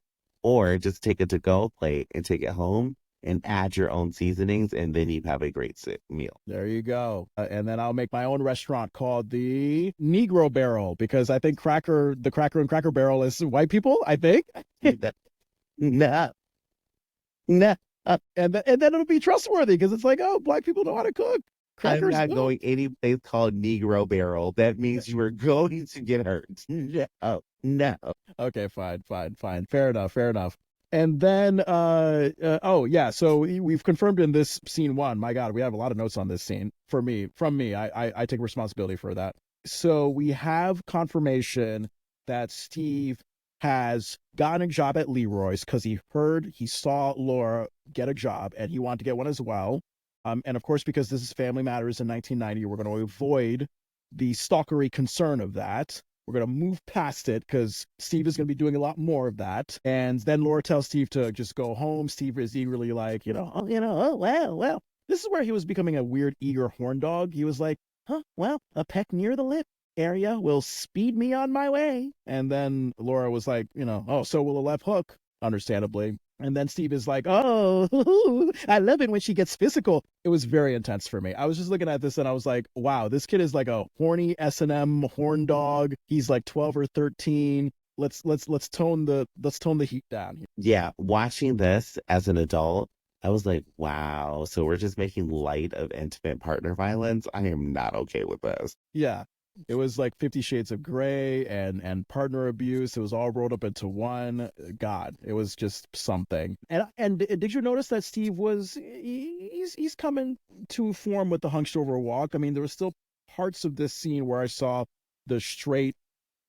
or just take a to-go plate and take it home and add your own seasonings, and then you have a great meal. There you go. And then I'll make my own restaurant called the Negro Barrel because I think the Cracker and Cracker Barrel is white people, I think. No, no, And then it'll be trustworthy because it's like, oh, black people know how to cook. I'm Crackers not don't. going any place called Negro Barrel. That means you are going to get hurt. No, no. Okay, fine, fine, fine. Fair enough, fair enough. And then, oh yeah, so we've confirmed in this scene one. My God, we have a lot of notes on this scene. From me, I take responsibility for that. So we have confirmation that Steve has gotten a job at Leroy's because he saw Laura get a job and he wanted to get one as well. And of course, because this is Family Matters in 1990, we're going to avoid the stalkery concern of that. We're going to move past it because Steve is going to be doing a lot more of that. And then Laura tells Steve to just go home. Steve is eagerly like, oh, well. This is where he was becoming a weird, eager horn dog. He was like, well, a peck near the lip area will speed me on my way. And then Laura was like, oh, so will a left hook, understandably. And then Steve is like, oh, I love it when she gets physical. It was very intense for me. I was just looking at this and I was like, wow, this kid is like a horny S&M horn dog. He's like 12 or 13. Let's tone the heat down here. Yeah, watching this as an adult, I was like, wow. So we're just making light of intimate partner violence. I am not okay with this. Yeah. It was like 50 Shades of Grey and partner abuse. It was all rolled up into one. God, it was just something. And did you notice that Steve he's coming to form with the hunched over walk? I mean, there were still parts of this scene where I saw the straight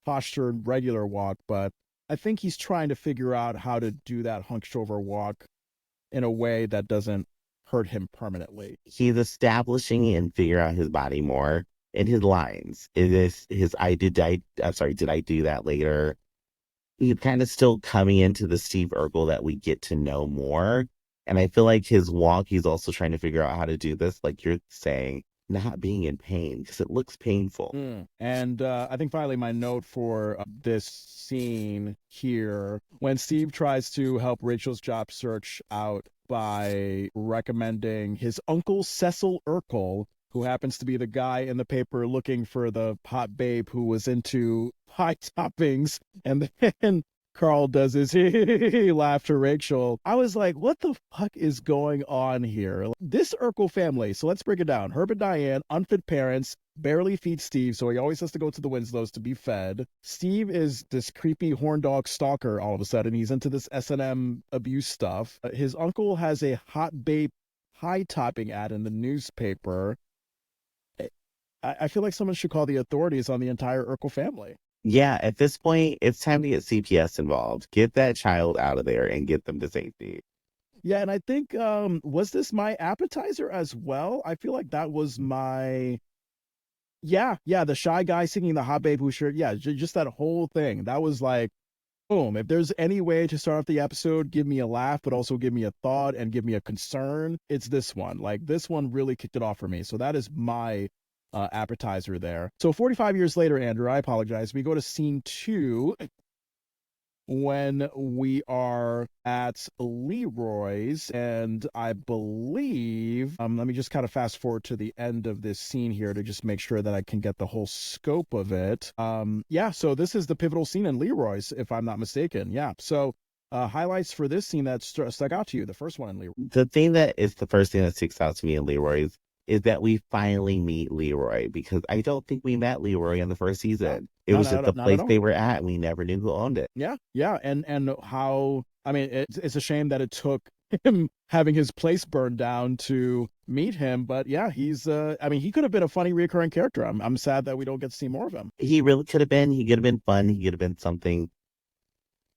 postured regular walk, but I think he's trying to figure out how to do that hunched over walk in a way that doesn't hurt him permanently. He's establishing and figure out his body more in his lines. It is his I'm sorry, did I do that later? He's kind of still coming into the Steve Urkel that we get to know more. And I feel like his walk, he's also trying to figure out how to do this, like you're saying, not being in pain, because it looks painful. And I think finally my note for this scene here, when Steve tries to help Rachel's job search out by recommending his uncle Cecil Urkel, who happens to be the guy in the paper looking for the hot babe who was into pie toppings. And then Carl does his he laugh to Rachel. I was like, what the fuck is going on here? This Urkel family. So let's break it down. Herb and Diane, unfit parents, barely feed Steve, so he always has to go to the Winslows to be fed. Steve is this creepy horn dog stalker all of a sudden. He's into this S&M abuse stuff. His uncle has a hot babe high topping ad in the newspaper. I feel like someone should call the authorities on the entire Urkel family. Yeah, at this point, it's time to get CPS involved. Get that child out of there and get them to safety. Yeah, and I think was this my appetizer as well? I feel like that was my the shy guy singing the hot babe who shirt. Yeah, just that whole thing. That was like boom. If there's any way to start off the episode, give me a laugh, but also give me a thought and give me a concern, it's this one. Like this one really kicked it off for me. So that is my appetizer there. So 45 years later, Andrew, I apologize. We go to scene 2 when we are at Leroy's, and I believe, let me just kind of fast forward to the end of this scene here to just make sure that I can get the whole scope of it. So this is the pivotal scene in Leroy's, if I'm not mistaken. Yeah. So highlights for this scene that stuck out to you, the first one in Leroy. The thing that is the first thing that sticks out to me in Leroy's is that we finally meet Leroy, because I don't think we met Leroy in the first season. It was just the place they were at, and we never knew who owned it. Yeah, and how, I mean, it's a shame that it took him having his place burned down to meet him, but yeah, he's he could have been a funny recurring character. I'm sad that we don't get to see more of him. He really could have been. He could have been fun. He could have been something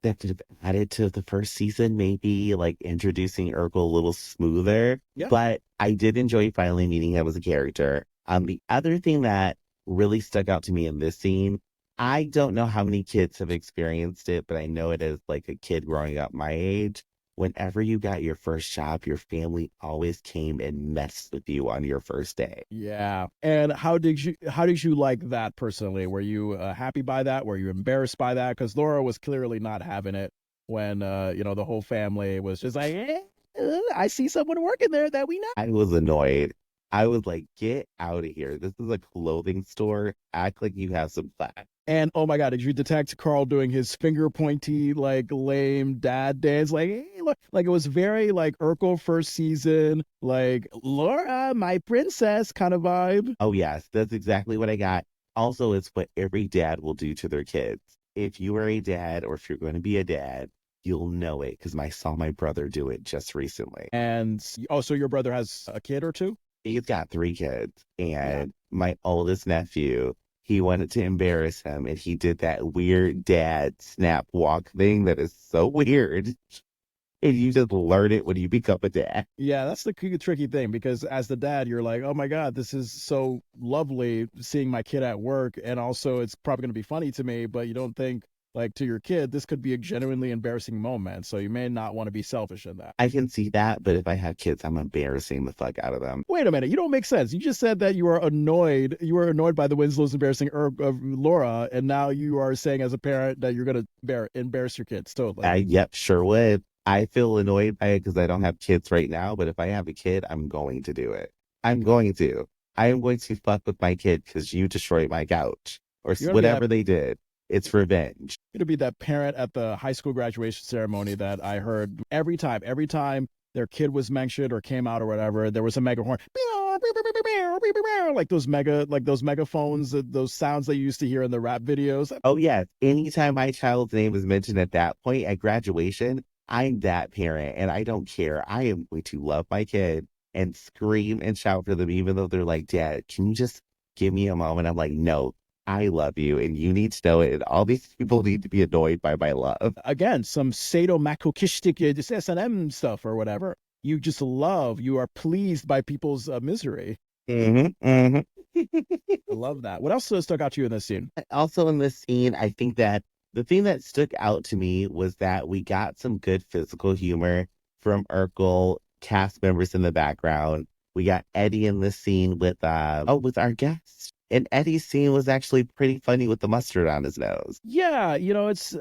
that could have added to the first season, maybe like introducing Urkel a little smoother. Yeah. But I did enjoy finally meeting him as a character. The other thing that really stuck out to me in this scene, I don't know how many kids have experienced it, but I know it as like a kid growing up my age. Whenever you got your first job, your family always came and messed with you on your first day. Yeah. And how did you like that personally? Were you happy by that? Were you embarrassed by that? Because Laura was clearly not having it when the whole family was just like, I see someone working there that we know. I was annoyed. I was like, get out of here. This is a clothing store. Act like you have some class. And oh my God, did you detect Carl doing his finger pointy, like lame dad dance? Like, hey, look, like it was very like Urkel first season, like Laura, my princess kind of vibe. Oh, yes, that's exactly what I got. Also, it's what every dad will do to their kids. If you are a dad, or if you're going to be a dad, you'll know it, because I saw my brother do it just recently. And so your brother has a kid or two? He's got 3 kids, and my oldest nephew, he wanted to embarrass him, and he did that weird dad snap walk thing that is so weird. And you just learn it when you become a dad. Yeah, that's the tricky thing, because as the dad, you're like, oh my God, this is so lovely seeing my kid at work. And also it's probably going to be funny to me, but you don't think like to your kid, this could be a genuinely embarrassing moment. So you may not want to be selfish in that. I can see that, but if I have kids, I'm embarrassing the fuck out of them. Wait a minute. You don't make sense. You just said that you were annoyed. You were annoyed by the Winslow's embarrassing Laura. And now you are saying as a parent that you're going to embarrass your kids. Totally. Yep, sure would. I feel annoyed by it because I don't have kids right now. But if I have a kid, I'm going to do it. I'm going to. I am going to fuck with my kid because you destroyed my couch or whatever they did. It's revenge. You're gonna be that parent at the high school graduation ceremony that I heard every time their kid was mentioned or came out or whatever, there was a mega horn. Like those megaphones, those sounds that you used to hear in the rap videos. Oh, yeah. Anytime my child's name is mentioned at that point at graduation, I'm that parent and I don't care. I am going to love my kid and scream and shout for them, even though they're like, Dad, can you just give me a moment? I'm like, no. I love you, and you need to know it. And all these people need to be annoyed by my love. Again, some sadomasochistic S&M stuff or whatever. You just love, you are pleased by people's misery. I love that. What else stuck out to you in this scene? Also in this scene, I think that the thing that stuck out to me was that we got some good physical humor from Urkel, cast members in the background. We got Eddie in this scene with our guest. And Eddie's scene was actually pretty funny with the mustard on his nose. Yeah, it's,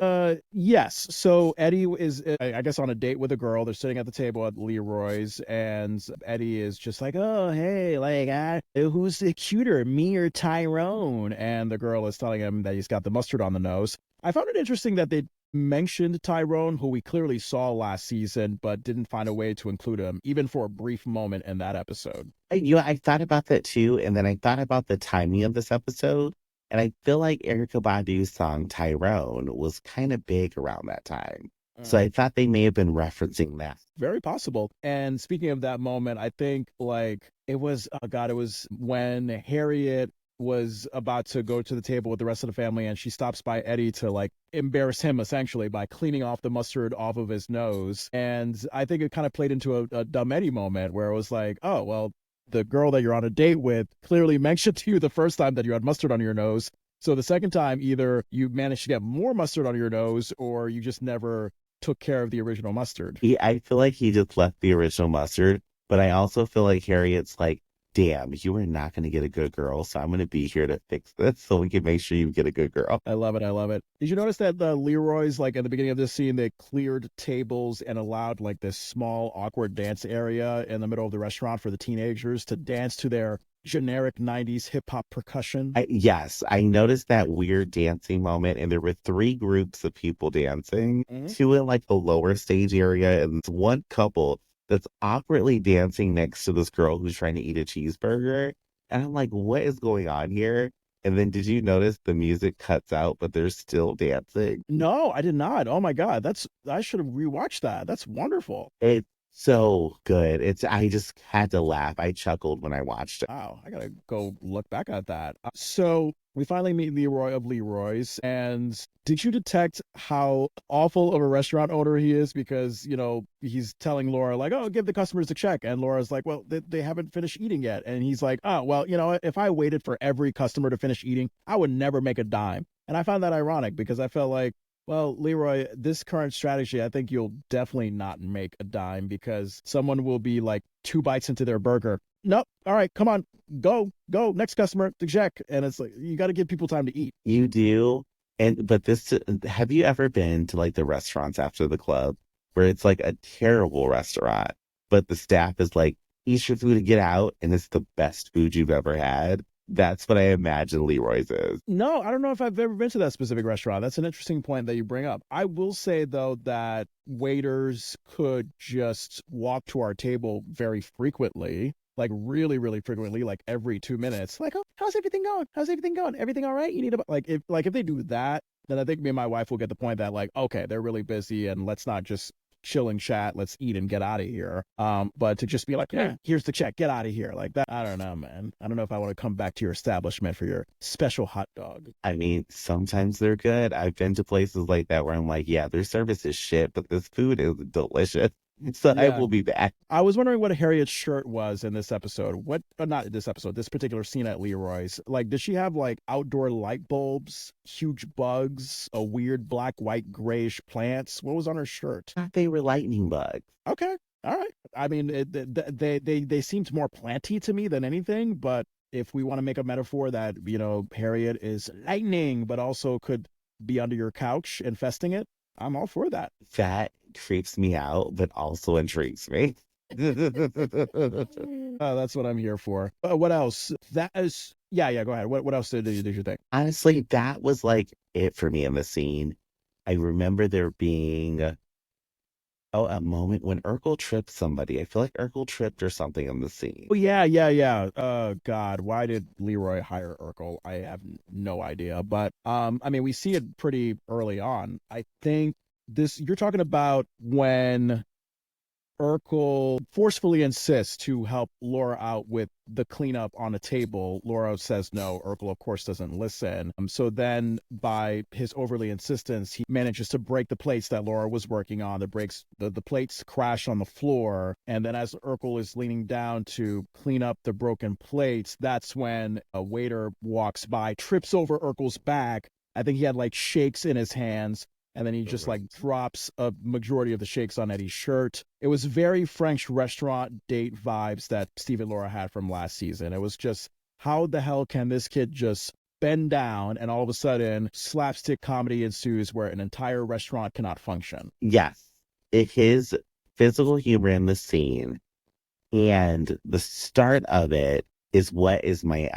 yes. So Eddie is, I guess, on a date with a girl. They're sitting at the table at Leroy's, and Eddie is just like, oh, hey, like, who's the cuter, me or Tyrone? And the girl is telling him that he's got the mustard on the nose. I found it interesting that they mentioned Tyrone, who we clearly saw last season, but didn't find a way to include him, even for a brief moment in that episode. I thought about that too, and then I thought about the timing of this episode, and I feel like Erykah Badu's song Tyrone was kind of big around that time. So I thought they may have been referencing that. Very possible. And speaking of that moment, I think like it was, oh God, it was when Harriet was about to go to the table with the rest of the family and she stops by Eddie to like embarrass him essentially by cleaning off the mustard off of his nose. And I think it kind of played into a dumb Eddie moment where it was like, oh, well, the girl that you're on a date with clearly mentioned to you the first time that you had mustard on your nose. So the second time, either you managed to get more mustard on your nose or you just never took care of the original mustard. I feel like he just left the original mustard, but I also feel like Harriet's like, damn, you are not going to get a good girl, so I'm going to be here to fix this so we can make sure you get a good girl. I love it. I love it. Did you notice that the Leroy's, like at the beginning of this scene, they cleared tables and allowed like this small, awkward dance area in the middle of the restaurant for the teenagers to dance to their generic 90s hip hop percussion? Yes, I noticed that weird dancing moment, and there were three groups of people dancing, two in like the lower stage area, and one couple that's awkwardly dancing next to this girl who's trying to eat a cheeseburger. And I'm like, what is going on here? And then did you notice the music cuts out, but they're still dancing? No, I did not. Oh my God. I should have rewatched that. That's wonderful. It's so good. I just had to laugh. I chuckled when I watched it. Wow, I gotta go look back at that. So we finally meet Leroy of Leroy's, and did you detect how awful of a restaurant owner he is? Because, you know, he's telling Laura, like, oh, give the customers a check. And Laura's like, well, they haven't finished eating yet. And he's like, oh, well, you know, if I waited for every customer to finish eating, I would never make a dime. And I found that ironic because I felt like, well, Leroy, this current strategy, I think you'll definitely not make a dime because someone will be like 2 bites into their burger. Nope. All right, come on, go. Next customer, the check. And it's like, you got to give people time to eat. You do. Have you ever been to like the restaurants after the club where it's like a terrible restaurant, but the staff is like, eat your food and get out, and it's the best food you've ever had? That's what I imagine Leroy's is. No, I don't know if I've ever been to that specific restaurant. That's an interesting point that you bring up. I will say, though, that waiters could just walk to our table very frequently, like really, really frequently, like every 2 minutes. Like, oh, how's everything going? How's everything going? Everything all right? You need to, like if they do that, then I think me and my wife will get the point that, like, okay, they're really busy and let's not just chill and chat, let's eat and get out of here. But to just be like, yeah, here's the check, get out of here, like that, I don't know, man. I don't know if I want to come back to your establishment for your special hot dog. I mean, sometimes they're good. I've been to places like that where I'm like, yeah, their service is shit, but this food is delicious. So I will be back. I was wondering what Harriet's shirt was in this episode. Not this episode, this particular scene at Leroy's. Like, did she have like outdoor light bulbs, huge bugs, a weird black, white, grayish plants? What was on her shirt? I thought they were lightning bugs. Okay. All right. I mean, they seemed more planty to me than anything, but if we want to make a metaphor that, you know, Harriet is lightning, but also could be under your couch infesting it, I'm all for that. That creeps me out, but also intrigues me. That's what I'm here for. What else? That is, yeah. Go ahead. What else did you think? Honestly, that was like it for me in the scene. I remember there being a moment when Urkel tripped somebody. I feel like Urkel tripped or something in the scene. Oh yeah. God, why did Leroy hire Urkel? I have no idea. But I mean, we see it pretty early on. I think you're talking about when Urkel forcefully insists to help Laura out with the cleanup on a table. Laura says no. Urkel, of course, doesn't listen. So then, by his overly insistence, he manages to break the plates that Laura was working on. The plates crash on the floor. And then as Urkel is leaning down to clean up the broken plates, that's when a waiter walks by, trips over Urkel's back. I think he had like shakes in his hands. And then he just like drops a majority of the shakes on Eddie's shirt. It was very French restaurant date vibes that Steve and Laura had from last season. It was just, how the hell can this kid just bend down and all of a sudden slapstick comedy ensues where an entire restaurant cannot function? Yes. His physical humor in the scene and the start of it is what is my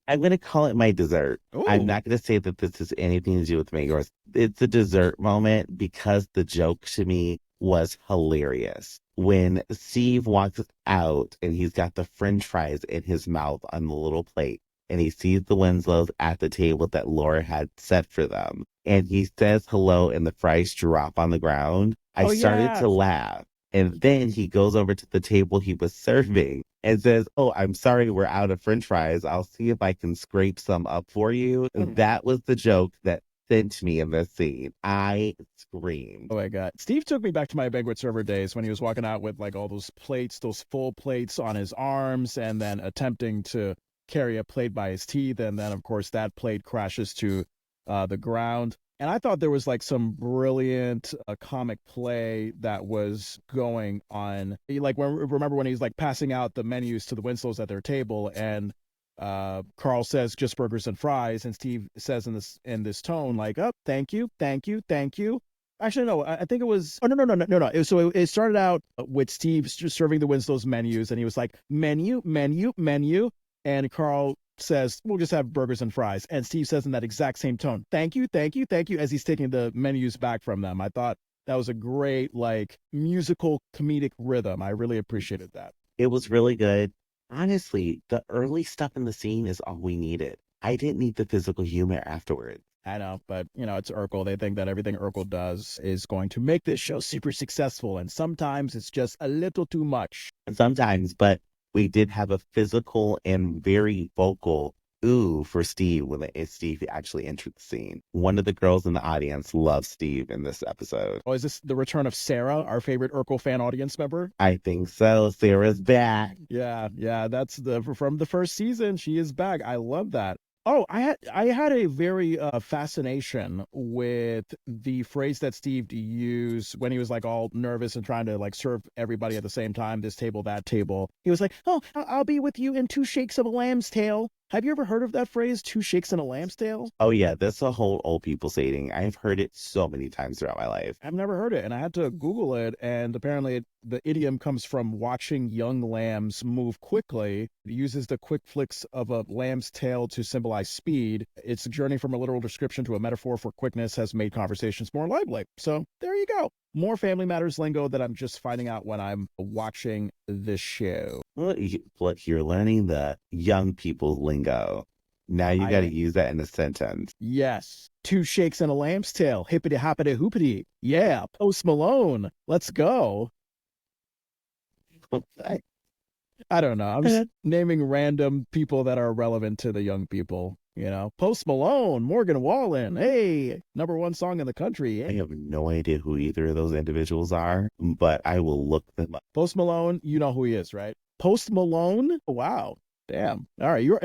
I'm going to call it my dessert. I'm Oh, not going to say that this has anything to do with mangoes. It's a dessert moment because the joke to me was hilarious. When Steve walks out and he's got the French fries in his mouth on the little plate, and he sees the Winslows at the table that Laura had set for them, and he says hello, and the fries drop on the ground. I oh started yeah. to laugh. And then he goes over to the table he was serving and says, "Oh, I'm sorry, we're out of French fries. I'll see if I can scrape some up for you." That was the joke that sent me in this scene. I screamed. Oh my God. Steve took me back to my banquet server days when he was walking out with like all those plates, those full plates on his arms, and then attempting to carry a plate by his teeth. And then, of course, that plate crashes to the ground. And I thought there was like some brilliant comic play that was going on. Like, remember when he's like passing out the menus to the Winslows at their table, and Carl says just burgers and fries, and Steve says in this tone like, "Oh, thank you, thank you, thank you." Actually, no, I think it was. Oh, no. It started out with Steve just serving the Winslows menus, and he was like, "Menu, menu, menu," and Carl says, "We'll just have burgers and fries," and Steve says in that exact same tone, "Thank you, thank you, thank you," as he's taking the menus back from them. I thought that was a great like musical comedic rhythm. I really appreciated that. It was really good. Honestly, the early stuff in the scene is all we needed. I didn't need the physical humor afterwards. I know, but it's Urkel. They think that everything Urkel does is going to make this show super successful, and sometimes it's just a little too much. Sometimes, but we did have a physical and very vocal ooh for Steve when Steve actually entered the scene. One of the girls in the audience loves Steve in this episode. Oh, is this the return of Sarah, our favorite Urkel fan audience member? I think so. Sarah's back. Yeah, that's the from the first season. She is back. I love that. Oh, I had a very fascination with the phrase that Steve used when he was like all nervous and trying to like serve everybody at the same time, this table, that table. He was like, "Oh, I'll be with you in two shakes of a lamb's tail." Have you ever heard of that phrase, two shakes and a lamb's tail? Oh yeah, that's a whole old people saying. I've heard it so many times throughout my life. I've never heard it, and I had to Google it, and apparently the idiom comes from watching young lambs move quickly. It uses the quick flicks of a lamb's tail to symbolize speed. Its journey from a literal description to a metaphor for quickness has made conversations more lively. So there you go. More Family Matters lingo that I'm just finding out when I'm watching this show. Well, you're learning the young people's lingo. Now you got to use that in a sentence. Yes. Two shakes and a lamb's tail. Hippity hoppity hoopity. Yeah. Post Malone. Let's go. I don't know. I'm just naming random people that are relevant to the young people. Post Malone, Morgan Wallen. Hey, #1 song in the country. I have no idea who either of those individuals are, but I will look them up. Post Malone, you know who he is, right? Post Malone? Wow. Damn. All right, you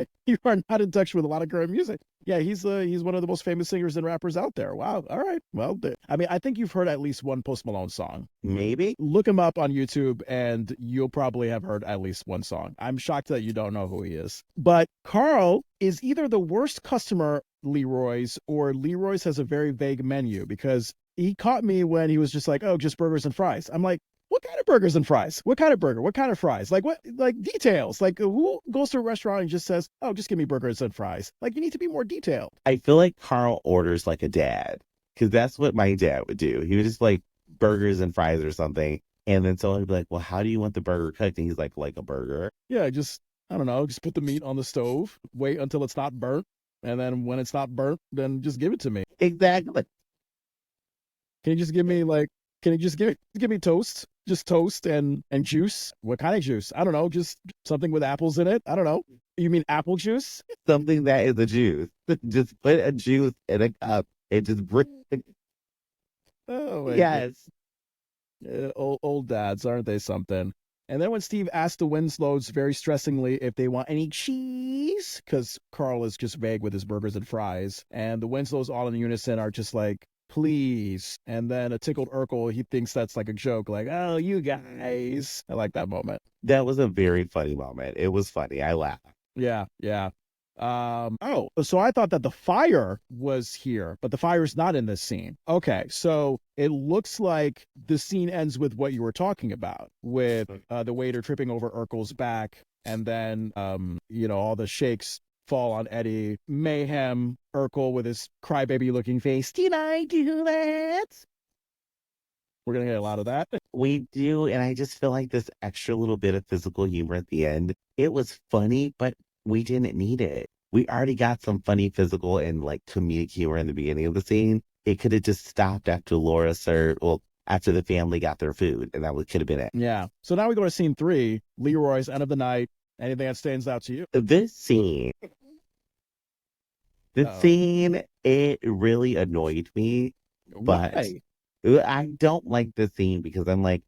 are not in touch with a lot of current music. Yeah, he's one of the most famous singers and rappers out there. Wow. All right. Well, I mean, I think you've heard at least one Post Malone song. Maybe. Look him up on YouTube, and you'll probably have heard at least one song. I'm shocked that you don't know who he is. But Carl is either the worst customer, Leroy's, or Leroy's has a very vague menu, because he caught me when he was just like, "Oh, just burgers and fries." I'm like, what kind of burgers and fries? What kind of burger? What kind of fries? Like what? Like details. Like who goes to a restaurant and just says, "Oh, just give me burgers and fries"? Like you need to be more detailed. I feel like Carl orders like a dad, because that's what my dad would do. He would just like burgers and fries or something, and then someone would be like, "Well, how do you want the burger cooked?" And he's like a burger. Yeah, I don't know, just put the meat on the stove, wait until it's not burnt, and then when it's not burnt, then just give it to me. Exactly. Can you just give me like? Can you just give me toast? Just toast and juice. What kind of juice? I don't know. Just something with apples in it. I don't know. You mean apple juice? Something that is a juice. Just put a juice in a cup and just bring. Oh, Yes. Old dads, aren't they something? And then when Steve asked the Winslows very stressingly if they want any cheese, because Carl is just vague with his burgers and fries, and the Winslows all in unison are just like, "Please." And then a tickled Urkel, he thinks that's like a joke, like, "Oh, you guys." I like that moment. That was a very funny moment. It was funny. I laughed. Yeah. Oh, so I thought that the fire was here, but the fire's not in this scene. Okay, so it looks like the scene ends with what you were talking about, with the waiter tripping over Urkel's back, and then all the shakes fall on Eddie, mayhem, Urkel with his crybaby looking face. Did I do that? We're gonna get a lot of that. We do, and I just feel like this extra little bit of physical humor at the end, it was funny, but we didn't need it. We already got some funny physical and like comedic humor in the beginning of the scene. It could have just stopped after Laura served, well, after the family got their food, and that could have been it. Yeah. So now we go to scene 3, Leroy's end of the night. Anything that stands out to you? This scene, Uh-oh. it really annoyed me, but Why? I don't like the scene because I'm like,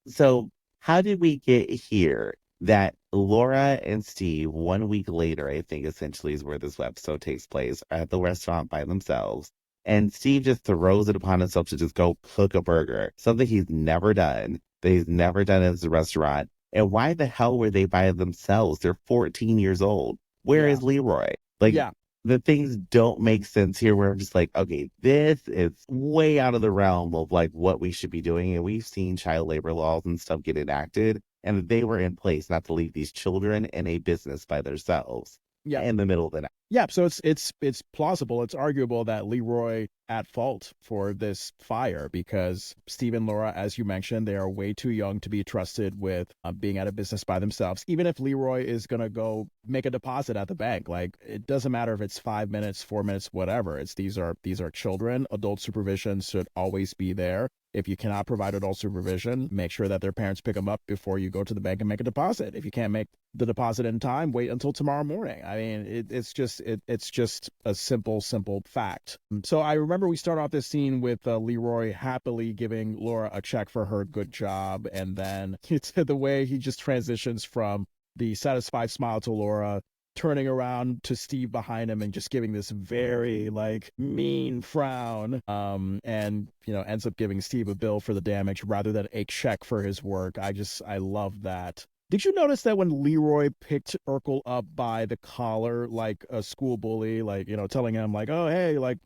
so how did we get here that Laura and Steve, 1 week later, I think essentially is where this episode takes place, are at the restaurant by themselves. And Steve just throws it upon himself to just go cook a burger, something he's never done, that he's never done at the restaurant. And why the hell were they by themselves? They're 14 years old. Where Yeah. is Leroy? Like, Yeah. the things don't make sense here where I'm just like, okay, this is way out of the realm of like what we should be doing. And we've seen child labor laws and stuff get enacted, and they were in place not to leave these children in a business by themselves Yeah. in the middle of the night. Yeah, so it's plausible, it's arguable that Leroy at fault for this fire because Steve and Laura, as you mentioned, they are way too young to be trusted with being at a business by themselves. Even if Leroy is gonna go make a deposit at the bank, like it doesn't matter if it's 5 minutes, 4 minutes, whatever. It's these are children. Adult supervision should always be there. If you cannot provide adult supervision, make sure that their parents pick them up before you go to the bank and make a deposit. If you can't make the deposit in time, wait until tomorrow morning. I mean, it's just a simple fact. So I remember we start off this scene with Leroy happily giving Laura a check for her good job, and then it's the way he just transitions from the satisfied smile to Laura, turning around to Steve behind him and just giving this very like mean frown, and ends up giving Steve a bill for the damage rather than a check for his work. I love that. Did you notice that when Leroy picked Urkel up by the collar like a school bully, like, telling him like, oh, hey, like,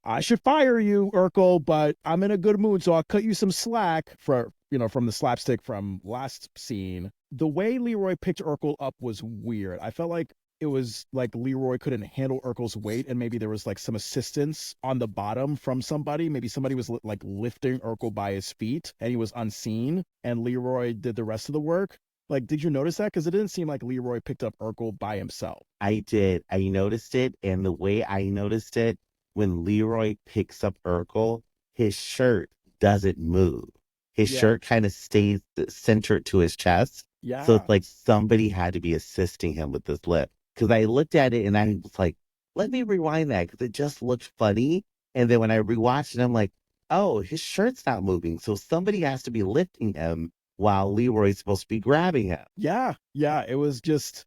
I should fire you, Urkel, but I'm in a good mood, so I'll cut you some slack from the slapstick from last scene. The way Leroy picked Urkel up was weird. I felt like it was like Leroy couldn't handle Urkel's weight, and maybe there was like some assistance on the bottom from somebody. Maybe somebody was like lifting Urkel by his feet and he was unseen, and Leroy did the rest of the work. Like, did you notice that? Because it didn't seem like Leroy picked up Urkel by himself. I did. I noticed it. And the way I noticed it, when Leroy picks up Urkel, his shirt doesn't move. His Yeah. shirt kind of stays centered to his chest. Yeah. So it's like somebody had to be assisting him with this lift. Because I looked at it and I was like, let me rewind that because it just looked funny. And then when I rewatched it, I'm like, oh, his shirt's not moving. So somebody has to be lifting him while Leroy's supposed to be grabbing him. Yeah. Yeah. It was just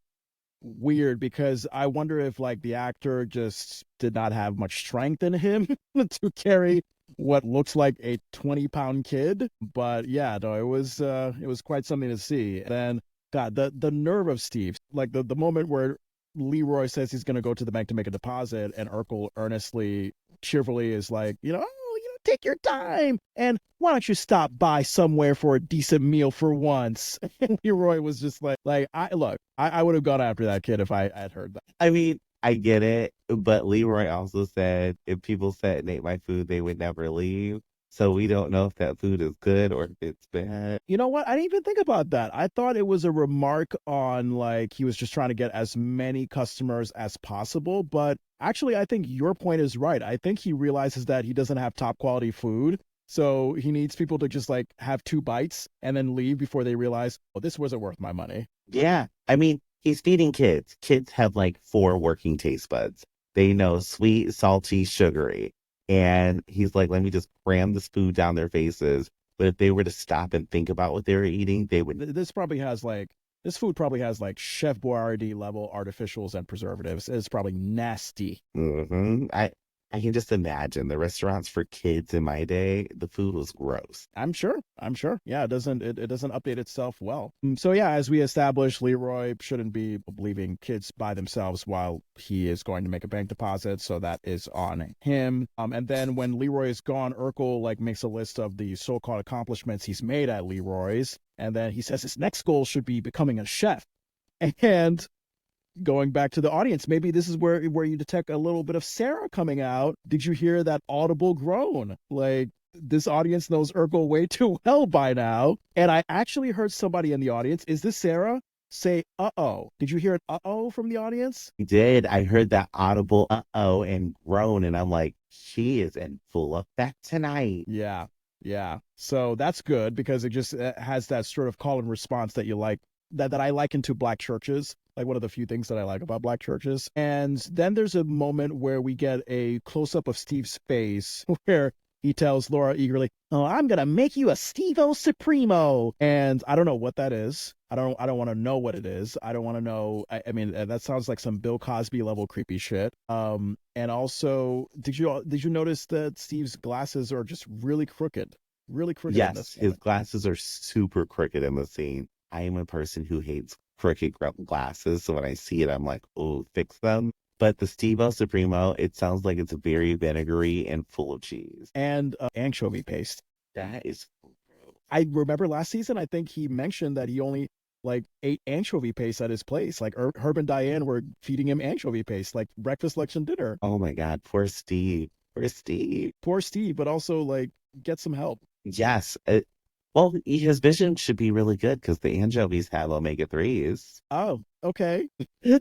weird because I wonder if like the actor just did not have much strength in him to carry what looks like a 20-pound kid. But yeah, no, it was quite something to see. And then God, the nerve of Steve, like the moment where Leroy says he's going to go to the bank to make a deposit, and Urkel earnestly, cheerfully is like, take your time, and why don't you stop by somewhere for a decent meal for once? And Leroy was just like I would have gone after that kid if I had heard that. I mean, I get it, but Leroy also said if people sat and ate my food, they would never leave. So we don't know if that food is good or if it's bad. You know what? I didn't even think about that. I thought it was a remark on like he was just trying to get as many customers as possible. But actually, I think your point is right. I think he realizes that he doesn't have top quality food. So he needs people to just like have 2 bites and then leave before they realize, oh, this wasn't worth my money. Yeah. I mean, he's feeding kids. Kids have like 4 working taste buds. They know sweet, salty, sugary. And he's like, let me just cram this food down their faces. But if they were to stop and think about what they were eating, they would. This food probably has like Chef Boyardee level artificials and preservatives. It's probably nasty. I can just imagine the restaurants for kids in my day, the food was gross. I'm sure. Yeah, it doesn't update itself well. So yeah, as we established, Leroy shouldn't be leaving kids by themselves while he is going to make a bank deposit. So that is on him. And then when Leroy is gone, Urkel like makes a list of the so-called accomplishments he's made at Leroy's. And then he says his next goal should be becoming a chef. And going back to the audience, maybe this is where you detect a little bit of Sarah coming out. Did you hear that audible groan? Like, this audience knows Urkel way too well by now. And I actually heard somebody in the audience, is this Sarah? Say, uh-oh. Did you hear an uh-oh from the audience? I did. I heard that audible uh-oh and groan, and I'm like, she is in full effect tonight. Yeah. Yeah. So that's good because it just has that sort of call and response that you like, that I liken to black churches. Like one of the few things that I like about black churches. And then there's a moment where we get a close up of Steve's face where he tells Laura eagerly, "Oh, I'm gonna make you a Steve-O Supremo." And I don't know what that is. I don't want to know what it is. I don't want to know. I mean, that sounds like some Bill Cosby level creepy shit. And also, did you notice that Steve's glasses are just really crooked? Really crooked in Yes, this his moment. glasses are super crooked in the scene. I am a person who hates crooked glasses, so when I see it, I'm like, oh, fix them. But the Steve-O Supremo, it sounds like it's very vinegary and full of cheese. And anchovy paste. That is I remember last season, I think he mentioned that he only like ate anchovy paste at his place. Like Herb and Diane were feeding him anchovy paste, like breakfast, lunch, and dinner. oh my God, poor Steve. Poor Steve. Poor Steve, but also like get some help. Yes. Well, his vision should be really good because the anchovies have omega-3s. Oh, okay. I'm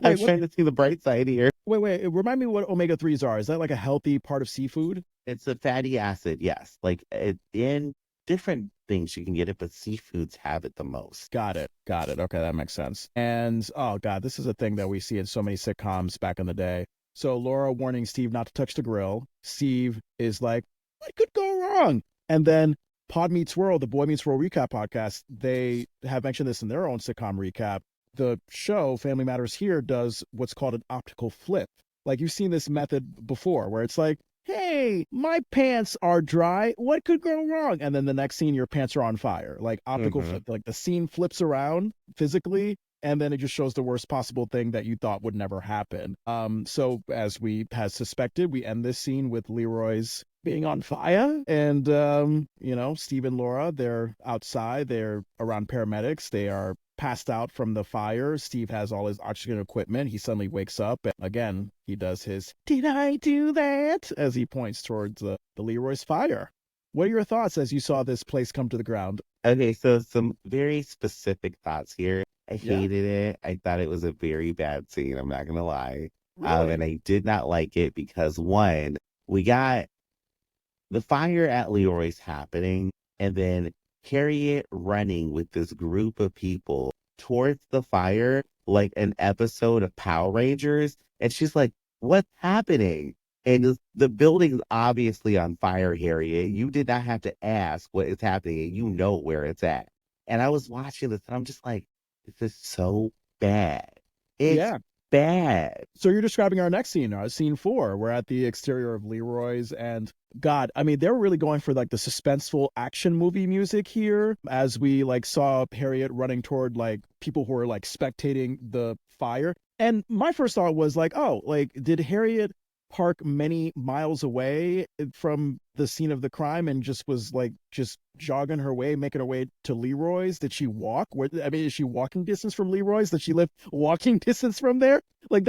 Wait, what? trying to see the bright side here. Wait. Remind me what omega-3s are. Is that like a healthy part of seafood? It's a fatty acid, yes. Like in different things you can get it, but seafoods have it the most. Got it. Okay, that makes sense. And oh God, this is a thing that we see in so many sitcoms back in the day. So Laura warning Steve not to touch the grill. Steve is like, what could go wrong? And then Pod Meets World, the Boy Meets World recap podcast, they have mentioned this in their own sitcom recap. The show Family Matters here does what's called an optical flip. Like you've seen this method before where it's like, hey, my pants are dry. What could go wrong? And then the next scene, your pants are on fire. Like optical flip. Like the scene flips around physically, and then it just shows the worst possible thing that you thought would never happen. So as we had suspected, we end this scene with Leroy's being on fire, and Steve and Laura, they're outside, they're around paramedics, they are passed out from the fire. Steve has all his oxygen equipment. He suddenly wakes up, and again he does his "Did I do that?" as he points towards the Leroy's fire. What are your thoughts as you saw this place come to the ground? Okay, so some very specific thoughts here. I Yeah, hated it. I thought it was a very bad scene. I'm not gonna lie. And really. I did not like it because one, we got the fire at Leroy's happening, and then Harriet running with this group of people towards the fire like an episode of Power Rangers. And she's like, what's happening? And the building's obviously on fire, Harriet. You did not have to ask what is happening, and you know where it's at. And I was watching this, and I'm just like, this is so bad. It's Yeah. bad. So you're describing our next scene, scene 4. We're at the exterior of Leroy's, and God, I mean, they were really going for like the suspenseful action movie music here, as we like saw Harriet running toward like people who were like spectating the fire. And my first thought was like, oh, like did Harriet park many miles away from the scene of the crime and just was like just jogging her way, making her way to Leroy's? Did she walk? I mean, is she walking distance from Leroy's? Did she live walking distance from there? Like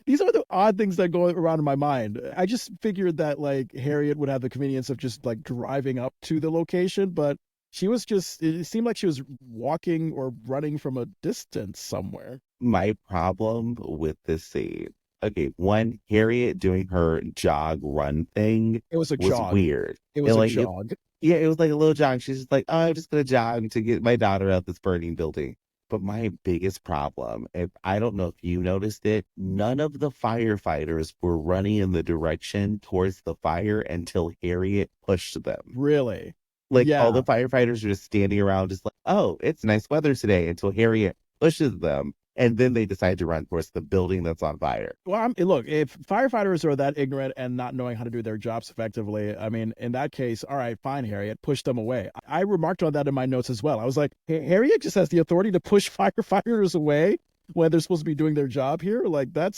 these are the odd things that go around in my mind. I just figured that like Harriet would have the convenience of just like driving up to the location, but it seemed like she was walking or running from a distance somewhere. My problem with this scene. Okay, one, Harriet doing her jog run thing It was a was jog. weird. It And was a like jog. yeah, it was like a little jog. She's just like, oh, I'm just gonna jog to get my daughter out this burning building. But my biggest problem, if I don't know if you noticed it, none of the firefighters were running in the direction towards the fire until Harriet pushed them. Really? Like all Yeah. the firefighters are just standing around, just like, oh, it's nice weather today, until Harriet pushes them, and then they decide to run towards the building that's on fire. Well, look, if firefighters are that ignorant and not knowing how to do their jobs effectively, I mean, in that case, all right, fine, Harriet, push them away. I remarked on that in my notes as well. I was like, Harriet just has the authority to push firefighters away when they're supposed to be doing their job here. Like that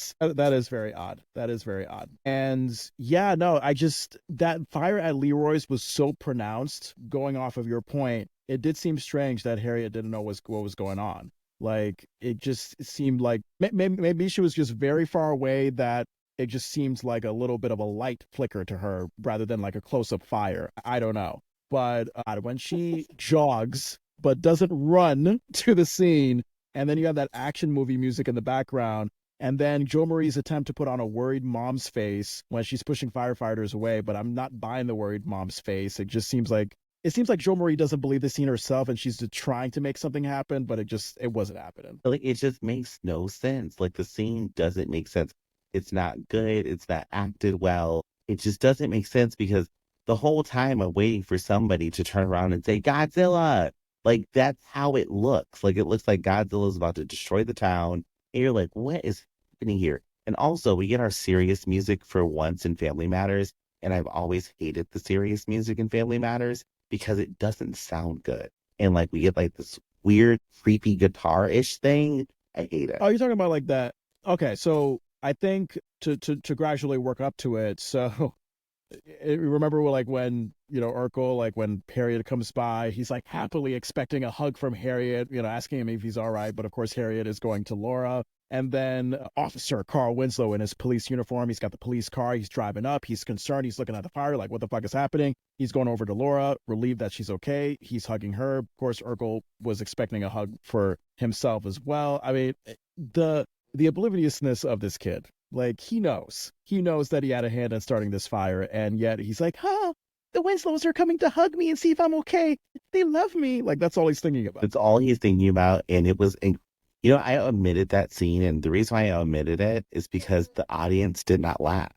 is very odd. That is very odd. And yeah, no, that fire at Leroy's was so pronounced. Going off of your point, it did seem strange that Harriet didn't know what was going on. Like it just seemed like maybe she was just very far away, that it just seems like a little bit of a light flicker to her rather than like a close up fire. I don't know. But when she jogs but doesn't run to the scene, and then you have that action movie music in the background, and then Jo Marie's attempt to put on a worried mom's face when she's pushing firefighters away, but I'm not buying the worried mom's face. It seems like Jo Marie doesn't believe the scene herself, and she's just trying to make something happen, but it wasn't happening. Like it just makes no sense. Like the scene doesn't make sense. It's not good. It's not acted well. It just doesn't make sense because the whole time I'm waiting for somebody to turn around and say Godzilla. Like that's how it looks. Like it looks like Godzilla's about to destroy the town. And you're like, what is happening here? And also we get our serious music for once in Family Matters. And I've always hated the serious music in Family Matters because it doesn't sound good. And like we get like this weird, creepy guitar-ish thing. I hate it. Oh, you're talking about like that. Okay, so I think to gradually work up to it. So remember like when Urkel, like when Harriet comes by, he's like happily expecting a hug from Harriet, asking him if he's all right, but of course Harriet is going to Laura. And then Officer Carl Winslow in his police uniform, he's got the police car, he's driving up, he's concerned, he's looking at the fire like what the fuck is happening. He's going over to Laura, relieved that she's okay, he's hugging her. Of course Urkel was expecting a hug for himself as well. I mean, the obliviousness of this kid. Like he knows that he had a hand in starting this fire, and yet he's like, the Winslows are coming to hug me and see if I'm okay. They love me. Like that's all he's thinking about. That's all he's thinking about. And it was, I omitted that scene. And the reason why I omitted it is because the audience did not laugh.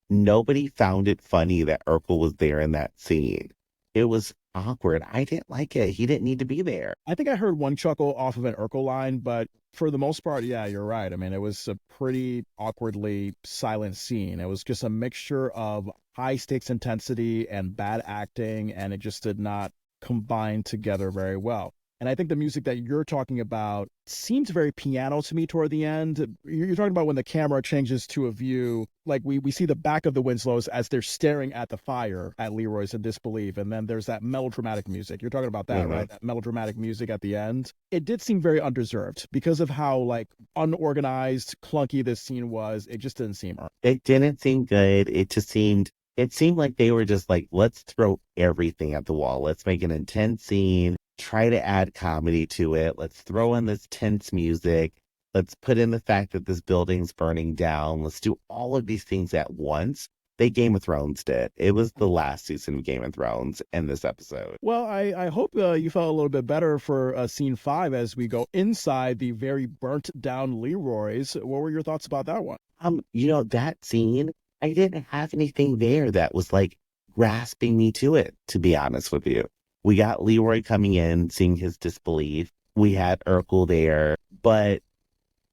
Nobody found it funny that Urkel was there in that scene. It was awkward. I didn't like it. He didn't need to be there. I think I heard one chuckle off of an Urkel line, but for the most part, yeah, you're right. I mean, it was a pretty awkwardly silent scene. It was just a mixture of high stakes intensity and bad acting, and it just did not combine together very well. And I think the music that you're talking about seems very piano to me toward the end. You're talking about when the camera changes to a view, like we see the back of the Winslows as they're staring at the fire at Leroy's in disbelief. And then there's that melodramatic music. You're talking about that, right? That melodramatic music at the end. It did seem very undeserved because of how like unorganized, clunky this scene was. It just didn't seem. It didn't seem good. It seemed like they were just like, let's throw everything at the wall. Let's make an intense scene. Try to add comedy to it. Let's throw in this tense music. Let's put in the fact that this building's burning down. Let's do all of these things at once. They Game of Thrones did. It was the last season of Game of Thrones in this episode. Well, I hope you felt a little bit better for scene 5 as we go inside the very burnt down Leroy's. What were your thoughts about that one? That scene, I didn't have anything there that was like grasping me to it, to be honest with you. We got Leroy coming in, seeing his disbelief. We had Urkel there, but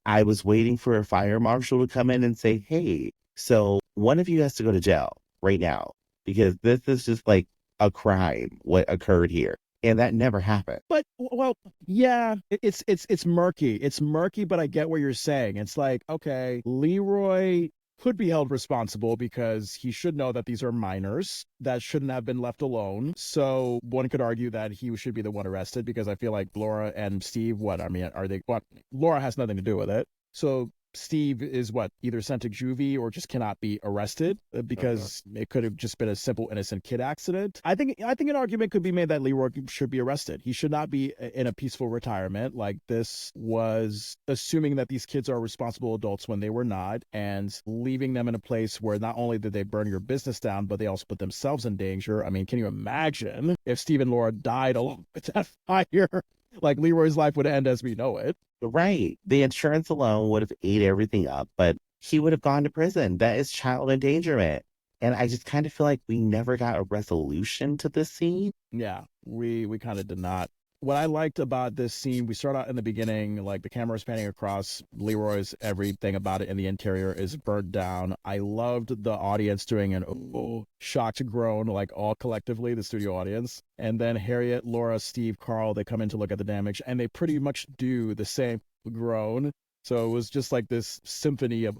I was waiting for a fire marshal to come in and say, hey, so one of you has to go to jail right now because this is just like a crime, what occurred here. And that never happened. But, well, yeah, it's murky. It's murky, but I get what you're saying. It's like, okay, Leroy could be held responsible because he should know that these are minors that shouldn't have been left alone. So one could argue that he should be the one arrested because I feel like Laura and Steve, Laura has nothing to do with it. So Steve is either sent to juvie or just cannot be arrested because it could have just been a simple innocent kid accident. I think an argument could be made that Leroy should be arrested. He should not be in a peaceful retirement. Like this was assuming that these kids are responsible adults when they were not, and leaving them in a place where not only did they burn your business down, but they also put themselves in danger. I mean, can you imagine if Steve and Laura died along with that fire? Like Leroy's life would end as we know it. Right. The insurance alone would have ate everything up, but he would have gone to prison. That is child endangerment. And I just kind of feel like we never got a resolution to this scene. Yeah, we kind of did not. What I liked about this scene, we start out in the beginning, like the camera is panning across Leroy's, everything about it in the interior is burnt down. I loved the audience doing an shocked groan, like all collectively, the studio audience. And then Harriet, Laura, Steve, Carl, they come in to look at the damage, and they pretty much do the same groan. So it was just like this symphony of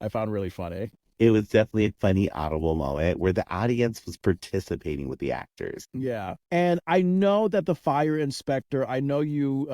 I found really funny. It was definitely a funny, audible moment where the audience was participating with the actors. Yeah. And I know that the fire inspector, I know you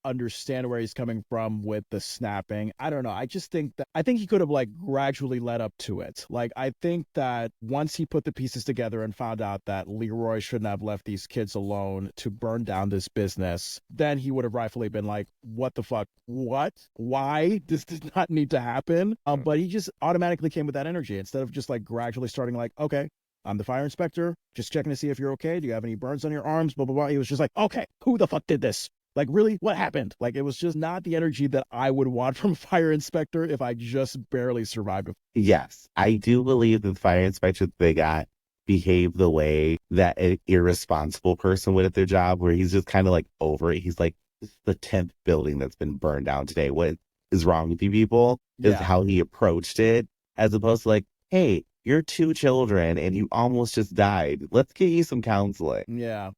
understand where he's coming from with the snapping. I don't know. I think he could have like gradually led up to it. Like I think that once he put the pieces together and found out that Leroy shouldn't have left these kids alone to burn down this business, then he would have rightfully been like, what the fuck? What? Why? This did not need to happen. But he just automatically came with that energy instead of just like gradually starting like, okay, I'm the fire inspector, just checking to see if you're okay. Do you have any burns on your arms? Blah, blah, blah. He was just like, okay, who the fuck did this? Like, really? What happened? Like, it was just not the energy that I would want from a fire inspector if I just barely survived. Yes, I do believe that the fire inspector they got behaved the way that an irresponsible person would at their job, where he's just kind of like over it. He's like, this is the 10th building that's been burned down today. What is wrong with you people? Is how he approached it, as opposed to like, hey, you're 2 children and you almost just died. Let's get you some counseling. Yeah.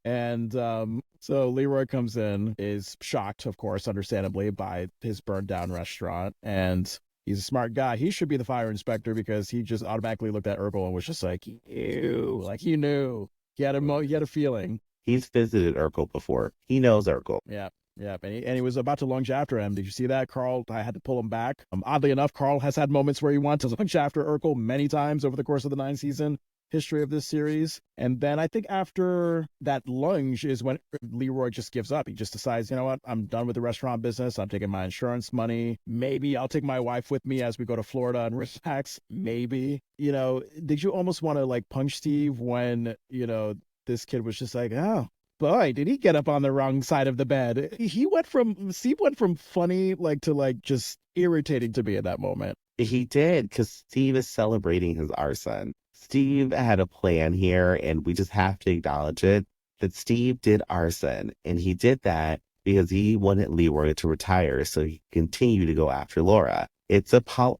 And so Leroy comes in, is shocked, of course, understandably, by his burned down restaurant. And he's a smart guy. He should be the fire inspector because he just automatically looked at Urkel and was just like, ew, like he knew. He had a feeling. He's visited Urkel before. He knows Urkel. Yeah. And he was about to lunge after him. Did you see that? Carl, I had to pull him back. Oddly enough, Carl has had moments where he wanted to lunge after Urkel many times over the course of the 9-season history of this series. And then I think after that lunge is when Leroy just gives up. He just decides, you know what? I'm done with the restaurant business. I'm taking my insurance money. Maybe I'll take my wife with me as we go to Florida and relax. Maybe. You know, did you almost want to like punch Steve when, you know, this kid was just like, oh, boy, did he get up on the wrong side of the bed. Steve went from funny like to like just irritating to me at that moment. He did, because Steve is celebrating his arson. Steve had a plan here, and we just have to acknowledge it, that Steve did arson, and he did that because he wanted Leroy to retire so he could continue to go after Laura. It's a plot.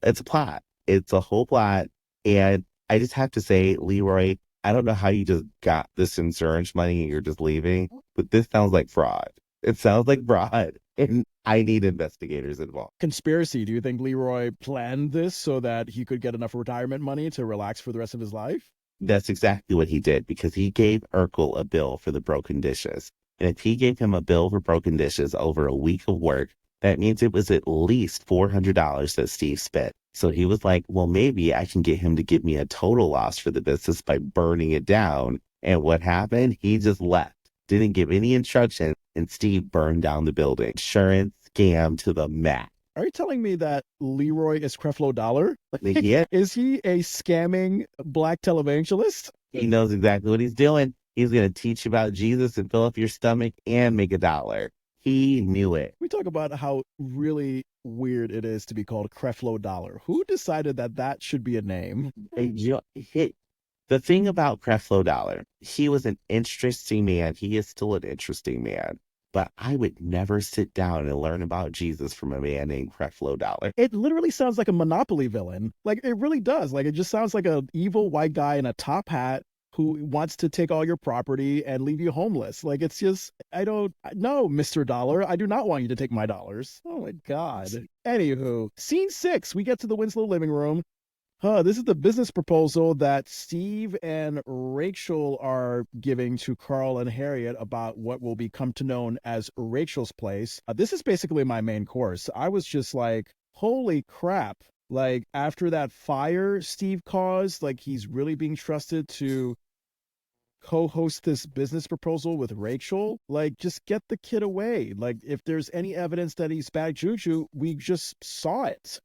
It's a whole plot, and I just have to say, Leroy, I don't know how you just got this insurance money and you're just leaving, but this sounds like fraud. It sounds like fraud, and I need investigators involved. Conspiracy. Do you think Leroy planned this so that he could get enough retirement money to relax for the rest of his life? That's exactly what he did, because he gave Urkel a bill for the broken dishes. And if he gave him a bill for broken dishes over a week of work, that means it was at least $400 that Steve spent. So he was like, well, maybe I can get him to give me a total loss for the business by burning it down. And what happened? He just left, didn't give any instruction, and Steve burned down the building. Insurance scam to the max. Are you telling me that Leroy is Creflo Dollar? Yeah. Is he a scamming black televangelist? He knows exactly what he's doing. He's going to teach you about Jesus and fill up your stomach and make $1. He knew it. We talk about how really weird it is to be called Creflo Dollar. Who decided that that should be a name? The thing about Creflo Dollar, he was an interesting man. He is still an interesting man. But I would never sit down and learn about Jesus from a man named Creflo Dollar. It literally sounds like a Monopoly villain. Like, it really does. Like, it just sounds like an evil white guy in a top hat who wants to take all your property and leave you homeless. Like, it's just, no, Mr. Dollar, I do not want you to take my dollars. Oh my God. Anywho, scene 6, we get to the Winslow living room. This is the business proposal that Steve and Rachel are giving to Carl and Harriet about what will become to known as Rachel's Place. This is basically my main course. I was just like, holy crap. Like, after that fire Steve caused, like, he's really being trusted to co-host this business proposal with Rachel. Like, just get the kid away. Like, if there's any evidence that he's bad juju, we just saw it.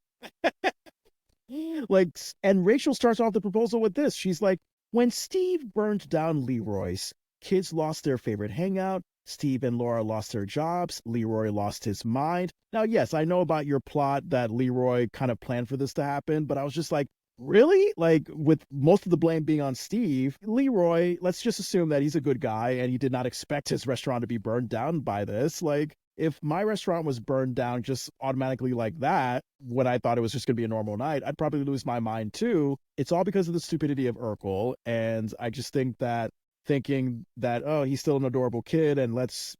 Like, and Rachel starts off the proposal with this. She's like, when Steve burned down Leroy's, kids lost their favorite hangout. Steve and Laura lost their jobs. Leroy lost his mind. Now, yes, I know about your plot that Leroy kind of planned for this to happen, but I was just like, really? Like, with most of the blame being on Steve, Leroy, let's just assume that he's a good guy and he did not expect his restaurant to be burned down by this. Like, if my restaurant was burned down just automatically like that, when I thought it was just going to be a normal night, I'd probably lose my mind too. It's all because of the stupidity of Urkel. And I just think that thinking that, oh, he's still an adorable kid and let's,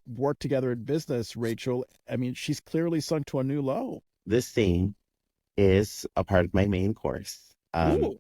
work together in business, Rachel, I mean, she's clearly sunk to a new low. This thing is a part of my main course. All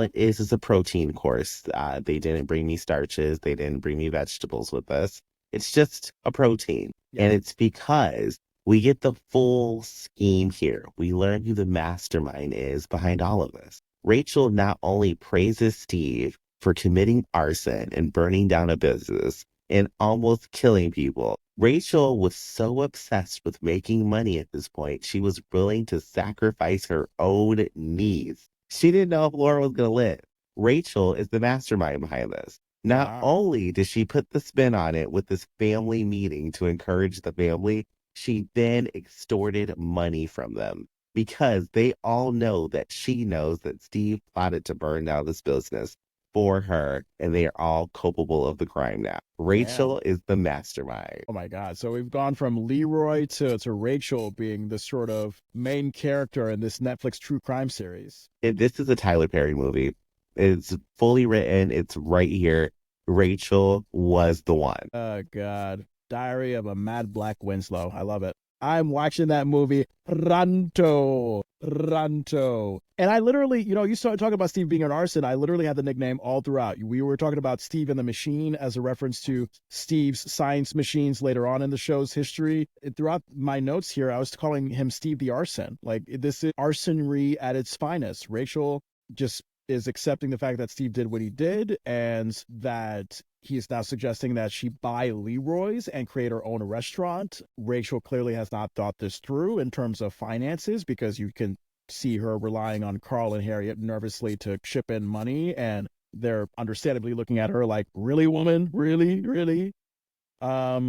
it is a protein course. They didn't bring me starches. They didn't bring me vegetables with us. It's just a protein. Yeah. And it's because we get the full scheme here. We learn who the mastermind is behind all of this. Rachel not only praises Steve for committing arson and burning down a business and almost killing people. Rachel was so obsessed with making money at this point, she was willing to sacrifice her own needs. She didn't know if Laura was going to live. Rachel is the mastermind behind this. Not Wow. only did she put the spin on it with this family meeting to encourage the family, she then extorted money from them because they all know that she knows that Steve plotted to burn down this business for her, and they are all culpable of the crime now. Man. Rachel is the mastermind. Oh my God. So we've gone from Leroy to Rachel being the sort of main character in this Netflix true crime series. This is a Tyler Perry movie. It's fully written. It's right here. Rachel was the one. Oh God. Diary of a Mad Black Winslow. I love it. I'm watching that movie pronto. Pronto. And I literally, you started talking about Steve being an arson. I literally had the nickname all throughout. We were talking about Steve and the Machine as a reference to Steve's science machines later on in the show's history. Throughout my notes here, I was calling him Steve the Arson. Like, this is arsonry at its finest. Rachel just is accepting the fact that Steve did what he did, and that he is now suggesting that she buy Leroy's and create her own restaurant. Rachel clearly has not thought this through in terms of finances, because you can see her relying on Carl and Harriet nervously to chip in money, and they're understandably looking at her like, really, woman? Really?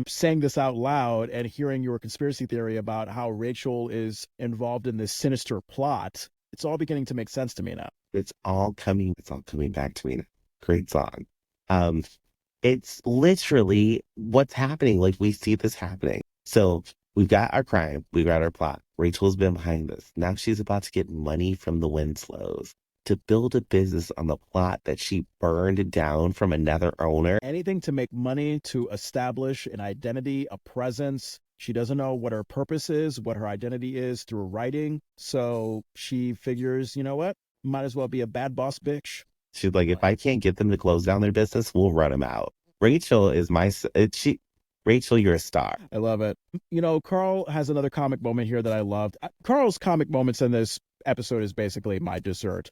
Saying this out loud and hearing your conspiracy theory about how Rachel is involved in this sinister plot, it's all beginning to make sense to me now. It's all coming back to me. Great song. It's literally what's happening. Like, we see this happening. So we've got our crime, we've got our plot. Rachel's been behind this. Now she's about to get money from the Winslows to build a business on the plot that she burned down from another owner. Anything to make money, to establish an identity, a presence. She doesn't know what her purpose is, what her identity is through writing. So she figures, you know what? Might as well be a bad boss bitch. She's like, if I can't get them to close down their business, we'll run them out. Rachel is Rachel, you're a star. I love it. Carl has another comic moment here that I loved. Carl's comic moments in this episode is basically my dessert.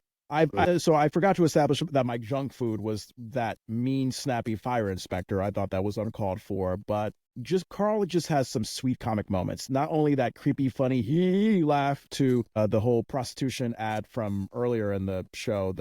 So I forgot to establish that my junk food was that mean, snappy fire inspector. I thought that was uncalled for, but Carl just has some sweet comic moments. Not only that creepy, funny hee laugh to the whole prostitution ad from earlier in the show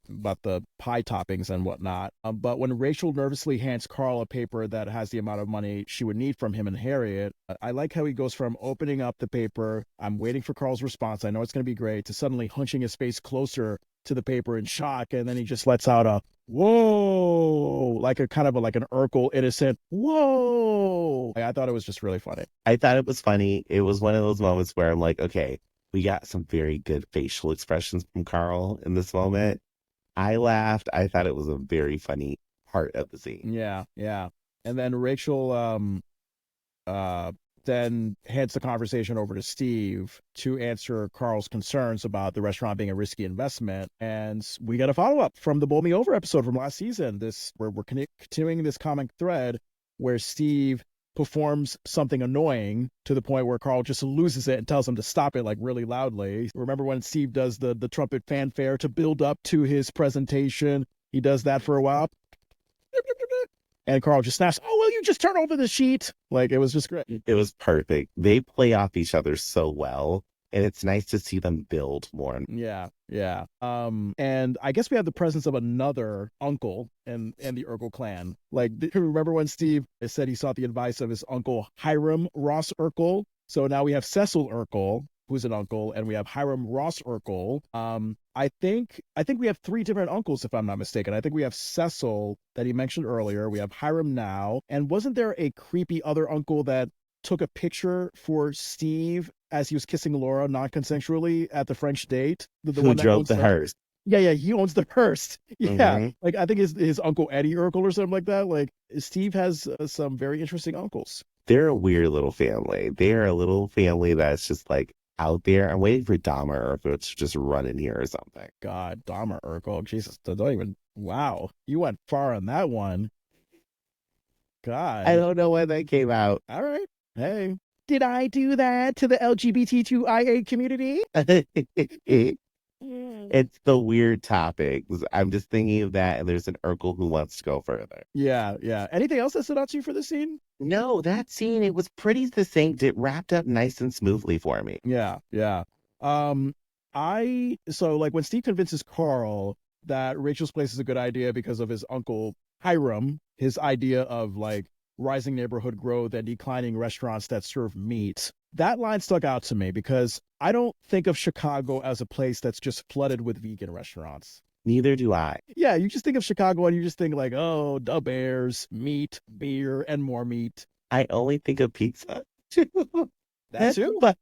about the pie toppings and whatnot, but when Rachel nervously hands Carl a paper that has the amount of money she would need from him and Harriet, I like how he goes from opening up the paper, I'm waiting for Carl's response, I know it's going to be great, to suddenly hunching his face closer to the paper in shock, and then he just lets out a whoa, like a kind of like an Urkel innocent whoa. I thought it was just really funny. I thought it was funny. It was one of those moments where I'm like, okay, we got some very good facial expressions from Carl in this moment. I laughed. I thought it was a very funny part of the scene. Yeah. And then Rachel then hands the conversation over to Steve to answer Carl's concerns about the restaurant being a risky investment. And we got a follow-up from the Bowl Me Over episode from last season. We're continuing this comic thread where Steve performs something annoying to the point where Carl just loses it and tells him to stop it, like, really loudly. Remember when Steve does the trumpet fanfare to build up to his presentation? He does that for a while. And Carl just snaps, oh, will you just turn over the sheet? Like, it was just great. It was perfect. They play off each other so well. And it's nice to see them build more. Yeah. And I guess we have the presence of another uncle in the Urkel clan. Like, remember when Steve said he sought the advice of his uncle Hiram Ross Urkel? So now we have Cecil Urkel, who's an uncle, and we have Hiram Ross Urkel. I think we have three different uncles, if I'm not mistaken. I think we have Cecil that he mentioned earlier. We have Hiram now. And wasn't there a creepy other uncle that took a picture for Steve as he was kissing Laura non-consensually at the French date? The Who one that drove owns the hearse? Yeah, he owns the hearse. Yeah, Mhm. like I think his uncle Eddie Urkel or something like that. Like, Steve has some very interesting uncles. They're a weird little family. They're a little family that's just like out there. I'm waiting for Dahmer to just run in here or something. God, Dahmer Urkel. Jesus, don't even. Wow, you went far on that one. I God. don't know when that came out. All right. Hey, did I do that to the LGBTQIA community? It's the weird topics. I'm just thinking of that, and there's an Urkel who wants to go further. Yeah, yeah. Anything else that stood out to you for the scene? No, that scene, it was pretty succinct. It wrapped up nice and smoothly for me. Yeah, yeah. Um, so like when Steve convinces Carl that Rachel's place is a good idea because of his uncle Hiram, his idea of like rising neighborhood growth and declining restaurants that serve meat. That line stuck out to me because I don't think of Chicago as a place that's just flooded with vegan restaurants. Neither do I. Yeah, you just think of Chicago and you just think like, oh, the Bears, meat, beer, and more meat. I only think of pizza. That too. But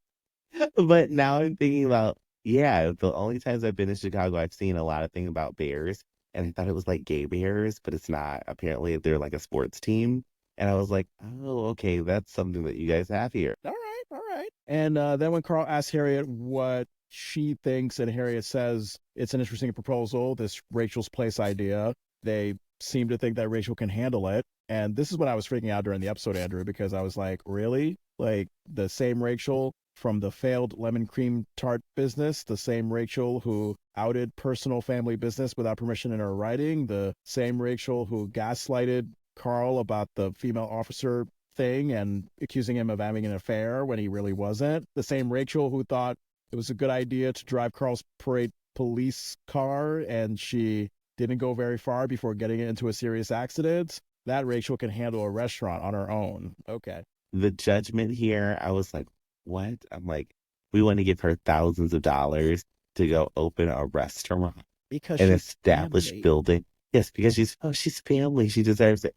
but now I'm thinking about, yeah, the only times I've been in Chicago, I've seen a lot of things about bears, and I thought it was like gay bears, but it's not. Apparently, they're like a sports team. And I was like, oh, okay, that's something that you guys have here. All right, all right. And then when Carl asks Harriet what she thinks, and Harriet says it's an interesting proposal, this Rachel's place idea, they seem to think that Rachel can handle it. And this is when I was freaking out during the episode, Andrew, because I was like, really? Like the same Rachel from the failed lemon cream tart business, the same Rachel who outed personal family business without permission in her writing, the same Rachel who gaslighted Carl about the female officer thing and accusing him of having an affair when he really wasn't. The same Rachel who thought it was a good idea to drive Carl's parade police car and she didn't go very far before getting into a serious accident. That Rachel can handle a restaurant on her own. Okay. The judgment here, I was like, what? I'm like, we want to give her thousands of dollars to go open a restaurant, Because an she's established family. building. Yes, because she's family. She deserves it.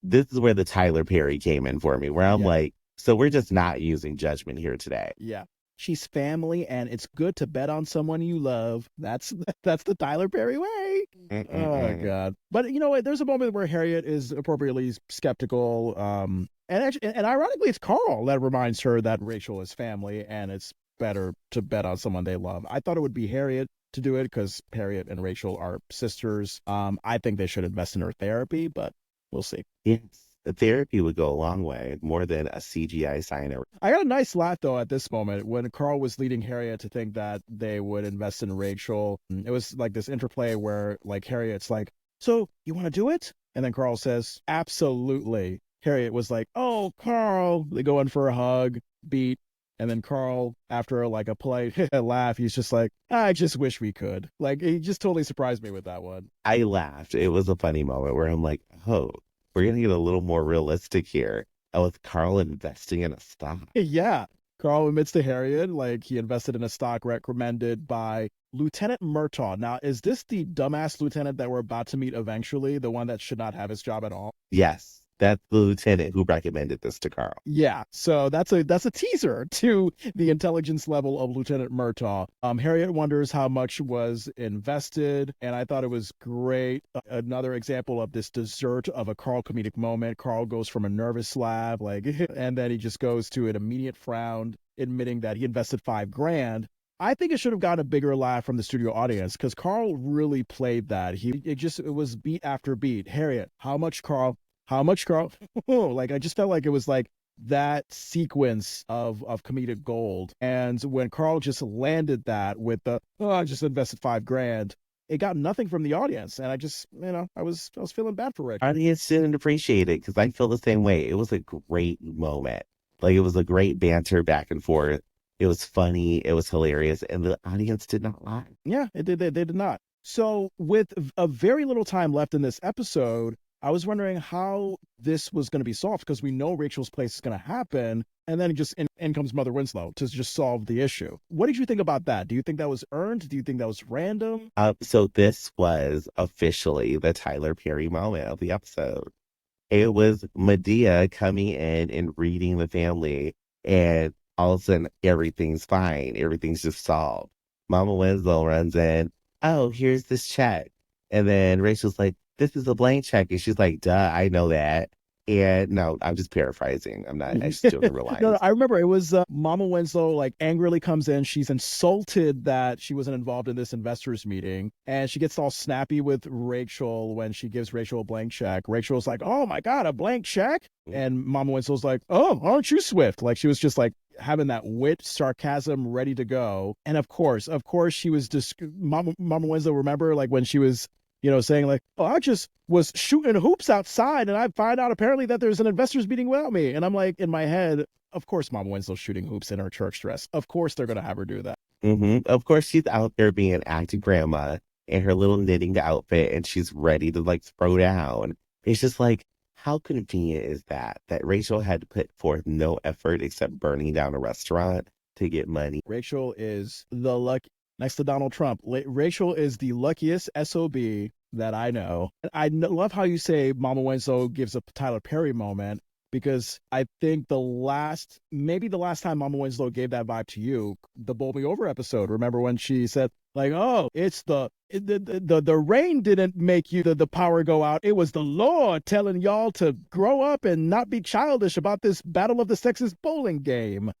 This is where the Tyler Perry came in for me, where I'm Yeah. like, so we're just not using judgment here today. Yeah. She's family and it's good to bet on someone you love. That's that's the Tyler Perry way. Oh God. But you know what? There's a moment where Harriet is appropriately skeptical. And actually, and ironically, it's Carl that reminds her that Rachel is family and it's better to bet on someone they love. I thought it would be Harriet to do it because Harriet and Rachel are sisters. I think they should invest in her therapy, but we'll see. Yes, the therapy would go a long way, more than a CGI signer. I got a nice laugh though at this moment when Carl was leading Harriet to think that they would invest in Rachel. It was like this interplay where like Harriet's like, "So you want to do it?" And then Carl says, "Absolutely." Harriet was like, "Oh, Carl." They go in for a hug, beat, and then Carl, after like a polite laugh, he's just like, "I just wish we could." Like he just totally surprised me with that one. I laughed. It was a funny moment where I'm like, oh, we're gonna get a little more realistic here. With Carl investing in a stock. Yeah. Carl admits to Harriet, like he invested in a stock recommended by Lieutenant Murtaugh. Now, is this the dumbass lieutenant that we're about to meet eventually? The one that should not have his job at all? Yes, that's the lieutenant who recommended this to Carl. Yeah. So that's a teaser to the intelligence level of Lieutenant Murtaugh. Harriet wonders how much was invested, and I thought it was great. Another example of this dessert of a Carl comedic moment. Carl goes from a nervous laugh, like, and then he just goes to an immediate frown, admitting that he invested $5,000. I think it should have gotten a bigger laugh from the studio audience because Carl really played that. It was beat after beat. Harriet, how much, Carl? How much, Carl? Like I just felt like it was like that sequence of comedic gold. And when Carl just landed that with the I just invested $5,000, it got nothing from the audience. And I just, I was feeling bad for Rick. Audience didn't appreciate it because I feel the same way. It was a great moment. Like it was a great banter back and forth. It was funny. It was hilarious. And the audience did not laugh. Yeah, it did. They did not. So with a very little time left in this episode, I was wondering how this was going to be solved because we know Rachel's place is going to happen. And then just in comes Mother Winslow to just solve the issue. What did you think about that? Do you think that was earned? Do you think that was random? So this was officially the Tyler Perry moment of the episode. It was Medea coming in and reading the family, and all of a sudden everything's fine. Everything's just solved. Mama Winslow runs in. Oh, here's this check. And then Rachel's like, this is a blank check. And she's like, duh, I know that. And no, I'm just paraphrasing. I'm not actually doing the real No, lines. I remember it was Mama Winslow like angrily comes in. She's insulted that she wasn't involved in this investors meeting, and she gets all snappy with Rachel when she gives Rachel a blank check. Rachel's like, "Oh my God, a blank check!" And Mama Winslow's like, "Oh, aren't you swift?" Like she was just like having that wit, sarcasm ready to go. And of course, she was just Mama Winslow. Remember, like when she was saying like, "Oh, I just was shooting hoops outside and I find out apparently that there's an investors meeting without me." And I'm like, in my head, of course, Mama Winslow's shooting hoops in her church dress. Of course, they're going to have her do that. Of course, she's out there being an acting grandma in her little knitting outfit, and she's ready to like throw down. It's just like, how convenient is that Rachel had to put forth no effort except burning down a restaurant to get money. Rachel is the luck next to Donald Trump. Rachel is the luckiest SOB that I know. Love how you say Mama Winslow gives a Tyler Perry moment, because I think maybe the last time Mama Winslow gave that vibe to you, the Bowl Me Over episode. Remember when she said like, "Oh, it's the rain didn't make you the power go out. It was the Lord telling y'all to grow up and not be childish about this battle of the sexes bowling game."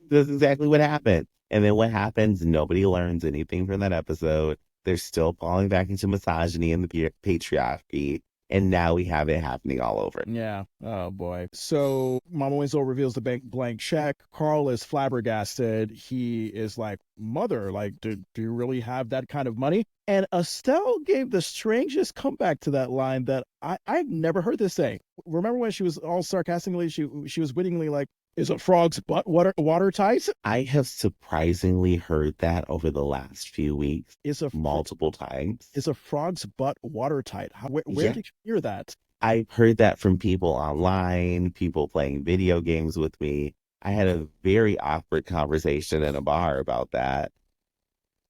That's exactly what happened. And then what happens? Nobody learns anything from that episode. They're still falling back into misogyny and the patriarchy. And now we have it happening all over. Yeah. Oh, boy. So Mama Winslow reveals the blank check. Carl is flabbergasted. He is like, "Mother, like, do you really have that kind of money?" And Estelle gave the strangest comeback to that line that I've never heard this say. Remember when she was all sarcastically, she was wittingly like, "Is a frog's butt watertight?" I have surprisingly heard that over the last few weeks, multiple times. Is a frog's butt watertight? Where did you hear that? I've heard that from people online, people playing video games with me. I had a very awkward conversation in a bar about that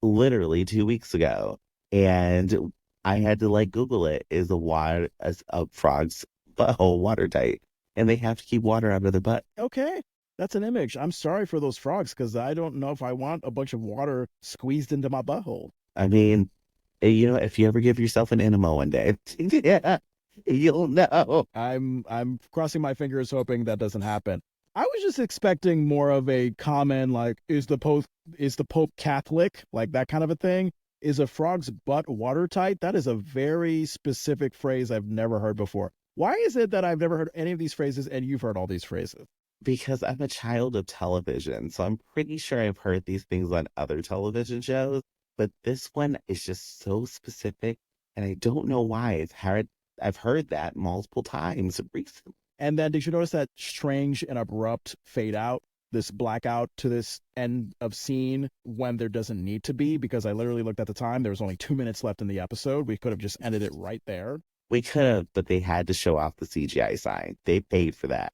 literally 2 weeks ago. And I had to like Google it. Is a frog's butthole watertight? And they have to keep water out of their butt. Okay. That's an image. I'm sorry for those frogs because I don't know if I want a bunch of water squeezed into my butthole. I mean, if you ever give yourself an enema one day, yeah, you'll know. I'm crossing my fingers hoping that doesn't happen. I was just expecting more of a comment like, is the Pope Catholic? Like that kind of a thing. Is a frog's butt watertight? That is a very specific phrase I've never heard before. Why is it that I've never heard any of these phrases and you've heard all these phrases? Because I'm a child of television, so I'm pretty sure I've heard these things on other television shows, but this one is just so specific, and I don't know why. I've heard that multiple times recently. And then did you notice that strange and abrupt fade out, this blackout to this end of scene when there doesn't need to be? Because I literally looked at the time. There was only 2 minutes left in the episode. We could have just ended it right there. We could have, but they had to show off the CGI sign. They paid for that.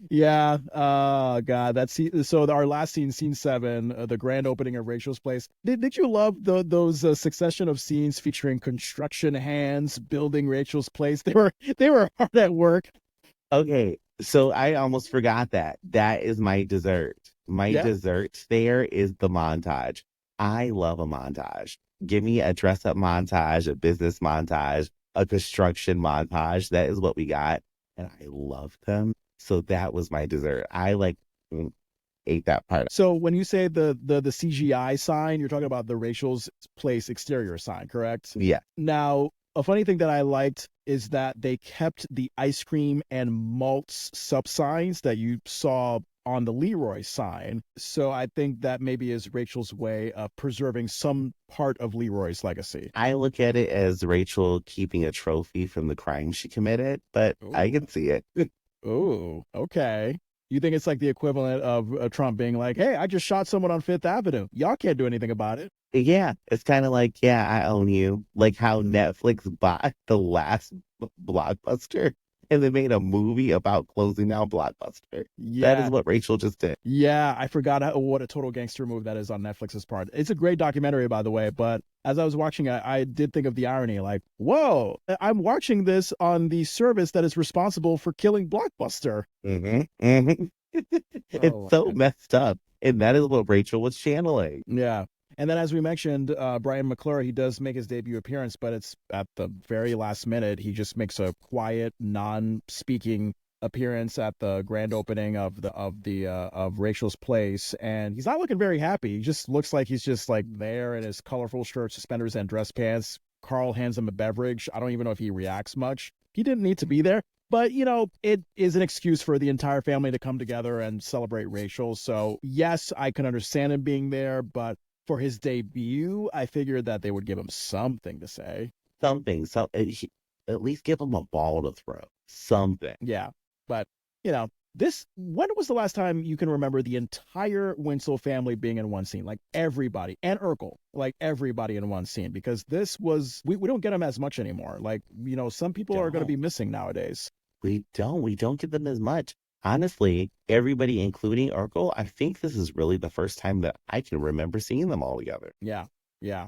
Yeah. Oh, God. So our last scene, scene 7, the grand opening of Rachel's place. Did you love those succession of scenes featuring construction hands building Rachel's place? They were hard at work. Okay, so I almost forgot that. That is my dessert. My dessert there is the montage. I love a montage. Give me a dress up montage, a business montage, a construction montage. That is what we got. And I love them. So that was my dessert. I ate that part. So when you say the CGI sign, you're talking about the Rachel's place exterior sign, correct? Yeah. Now, a funny thing that I liked is that they kept the ice cream and malts sub signs that you saw on the Leroy sign. So I think that maybe is Rachel's way of preserving some part of Leroy's legacy. I look at it as Rachel keeping a trophy from the crime she committed, but I can see it. Oh, okay. You think it's like the equivalent of Trump being like, "Hey, I just shot someone on Fifth Avenue. Y'all can't do anything about it." Yeah, it's kind of like, yeah, I own you. Like how Netflix bought the last Blockbuster and they made a movie about closing down Blockbuster. Yeah. That is what Rachel just did. Yeah, I forgot what a total gangster move that is on Netflix's part. It's a great documentary, by the way, but as I was watching it, I did think of the irony, like, whoa, I'm watching this on the service that is responsible for killing Blockbuster. It's so messed up. And that is what Rachel was channeling. Yeah. And then, as we mentioned, Brian McClure, he does make his debut appearance, but it's at the very last minute. He just makes a quiet, non-speaking appearance at the grand opening of Rachel's place, and he's not looking very happy. He just looks like he's just like there in his colorful shirt, suspenders, and dress pants. Carl hands him a beverage. I don't even know if he reacts much. He didn't need to be there. But, it is an excuse for the entire family to come together and celebrate Rachel. So, yes, I can understand him being there, but for his debut, I figured that they would give him something to say. Something. So at least give him a ball to throw. Something. Yeah. But, when was the last time you can remember the entire Winslow family being in one scene? Like everybody, and Urkel, like everybody in one scene, because this was, we don't get them as much anymore. Like, some people are going to be missing nowadays. We don't get them as much. Honestly, everybody, including Urkel, I think this is really the first time that I can remember seeing them all together. Yeah. Yeah.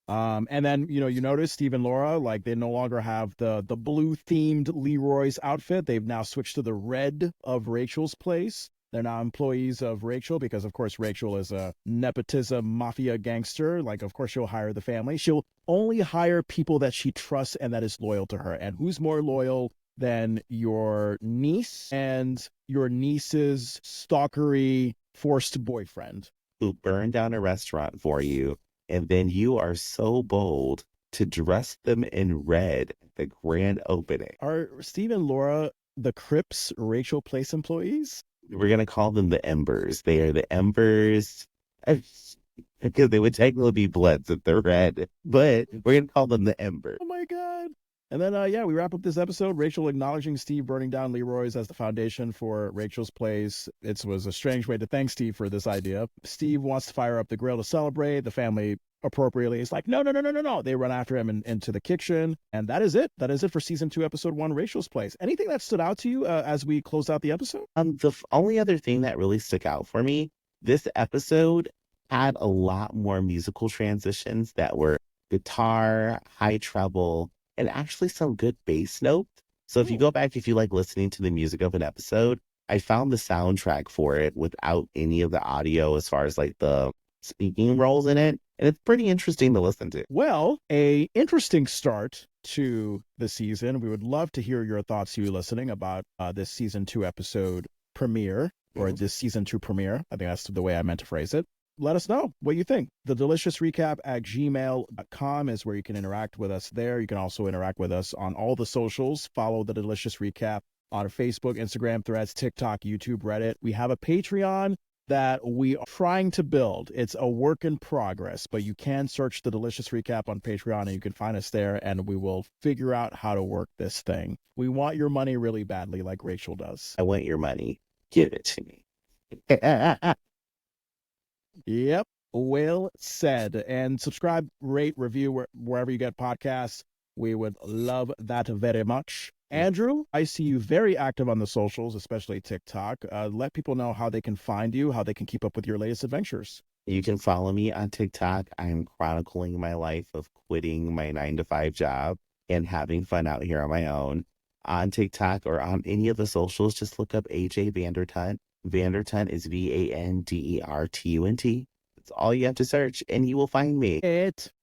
And then, you notice Steve and Laura, like they no longer have the blue themed Leroy's outfit. They've now switched to the red of Rachel's place. They're now employees of Rachel because, of course, Rachel is a nepotism mafia gangster. Like, of course, she'll hire the family. She'll only hire people that she trusts and that is loyal to her. And who's more loyal than your niece and your niece's stalkery forced boyfriend? Who burned down a restaurant for you, and then you are so bold to dress them in red at the grand opening. Are Steve and Laura the Crips Rachel Place employees? We're going to call them the Embers. They are the Embers. Because they would technically be Bloods if they're red, but we're going to call them the Embers. Oh my God. And then, we wrap up this episode. Rachel acknowledging Steve burning down Leroy's as the foundation for Rachel's place. It was a strange way to thank Steve for this idea. Steve wants to fire up the grill to celebrate. The family appropriately is like, no. They run after him into the kitchen. And that is it. That is it for season 2, episode 1, Rachel's Place. Anything that stood out to you as we close out the episode? The only other thing that really stuck out for me, this episode had a lot more musical transitions that were guitar, high treble, and actually some good bass notes. So if you go back, if you like listening to the music of an episode, I found the soundtrack for it without any of the audio as far as like the speaking roles in it. And it's pretty interesting to listen to. Well, a interesting start to the season. We would love to hear your thoughts, you listening, about this season 2 episode premiere, or this season 2 premiere. I think that's the way I meant to phrase it. Let us know what you think. thedeliciousrecap@gmail.com is where you can interact with us there. You can also interact with us on all the socials. Follow The Delicious Recap on Facebook, Instagram, Threads, TikTok, YouTube, Reddit. We have a Patreon that we are trying to build. It's a work in progress, but you can search The Delicious Recap on Patreon and you can find us there, and we will figure out how to work this thing. We want your money really badly, like Rachel does. I want your money. Give it to me. Yep. Well said. And subscribe, rate, review wherever you get podcasts. We would love that very much. Andrew, I see you very active on the socials, especially TikTok. Let people know how they can find you, how they can keep up with your latest adventures. You can follow me on TikTok. I'm chronicling my life of quitting my 9-to-5 job and having fun out here on my own. On TikTok or on any of the socials, just look up Ajay Vandertunt. Vandertunt is Vandertunt. That's all you have to search, and you will find me.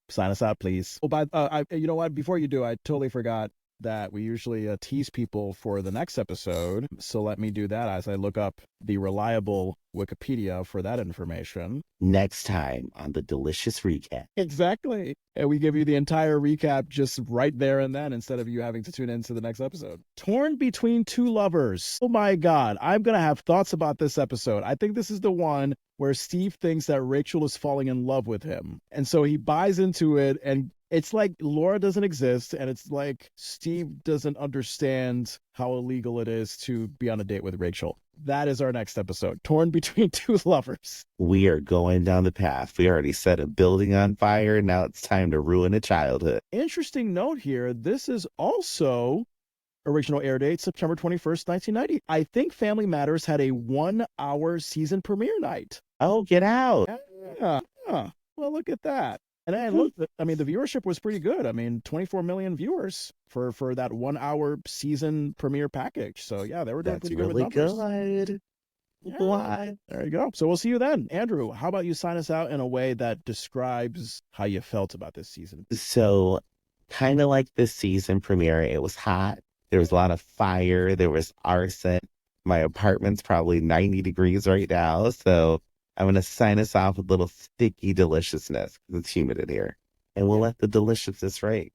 Sign us out, please. Oh, but you know what? Before you do, I totally forgot that we usually tease people for the next episode. So let me do that as I look up the reliable Wikipedia for that information. Next time on The Delicious Recap. Exactly. And we give you the entire recap just right there and then instead of you having to tune into the next episode. Torn between two lovers. Oh my God. I'm going to have thoughts about this episode. I think this is the one where Steve thinks that Rachel is falling in love with him. And so he buys into it, and it's like Laura doesn't exist, and it's like Steve doesn't understand how illegal it is to be on a date with Rachel. That is our next episode. Torn between two lovers. We are going down the path. We already set a building on fire. Now it's time to ruin a childhood. Interesting note here. This is also original air date, September 21st, 1990. I think Family Matters had a 1-hour season premiere night. Oh, get out. Yeah. Well, look at that. And I looked, I mean, the viewership was pretty good. I mean, 24 million viewers for that 1-hour season premiere package. So yeah, they were doing That's pretty good really with numbers. good. What? There you go. So we'll see you then. Andrew, how about you sign us out in a way that describes how you felt about this season? So, kind of like this season premiere, it was hot. There was a lot of fire. There was arson. My apartment's probably 90 degrees right now. So, I'm going to sign us off with a little sticky deliciousness because it's humid in here. And we'll Yeah. let the deliciousness rate.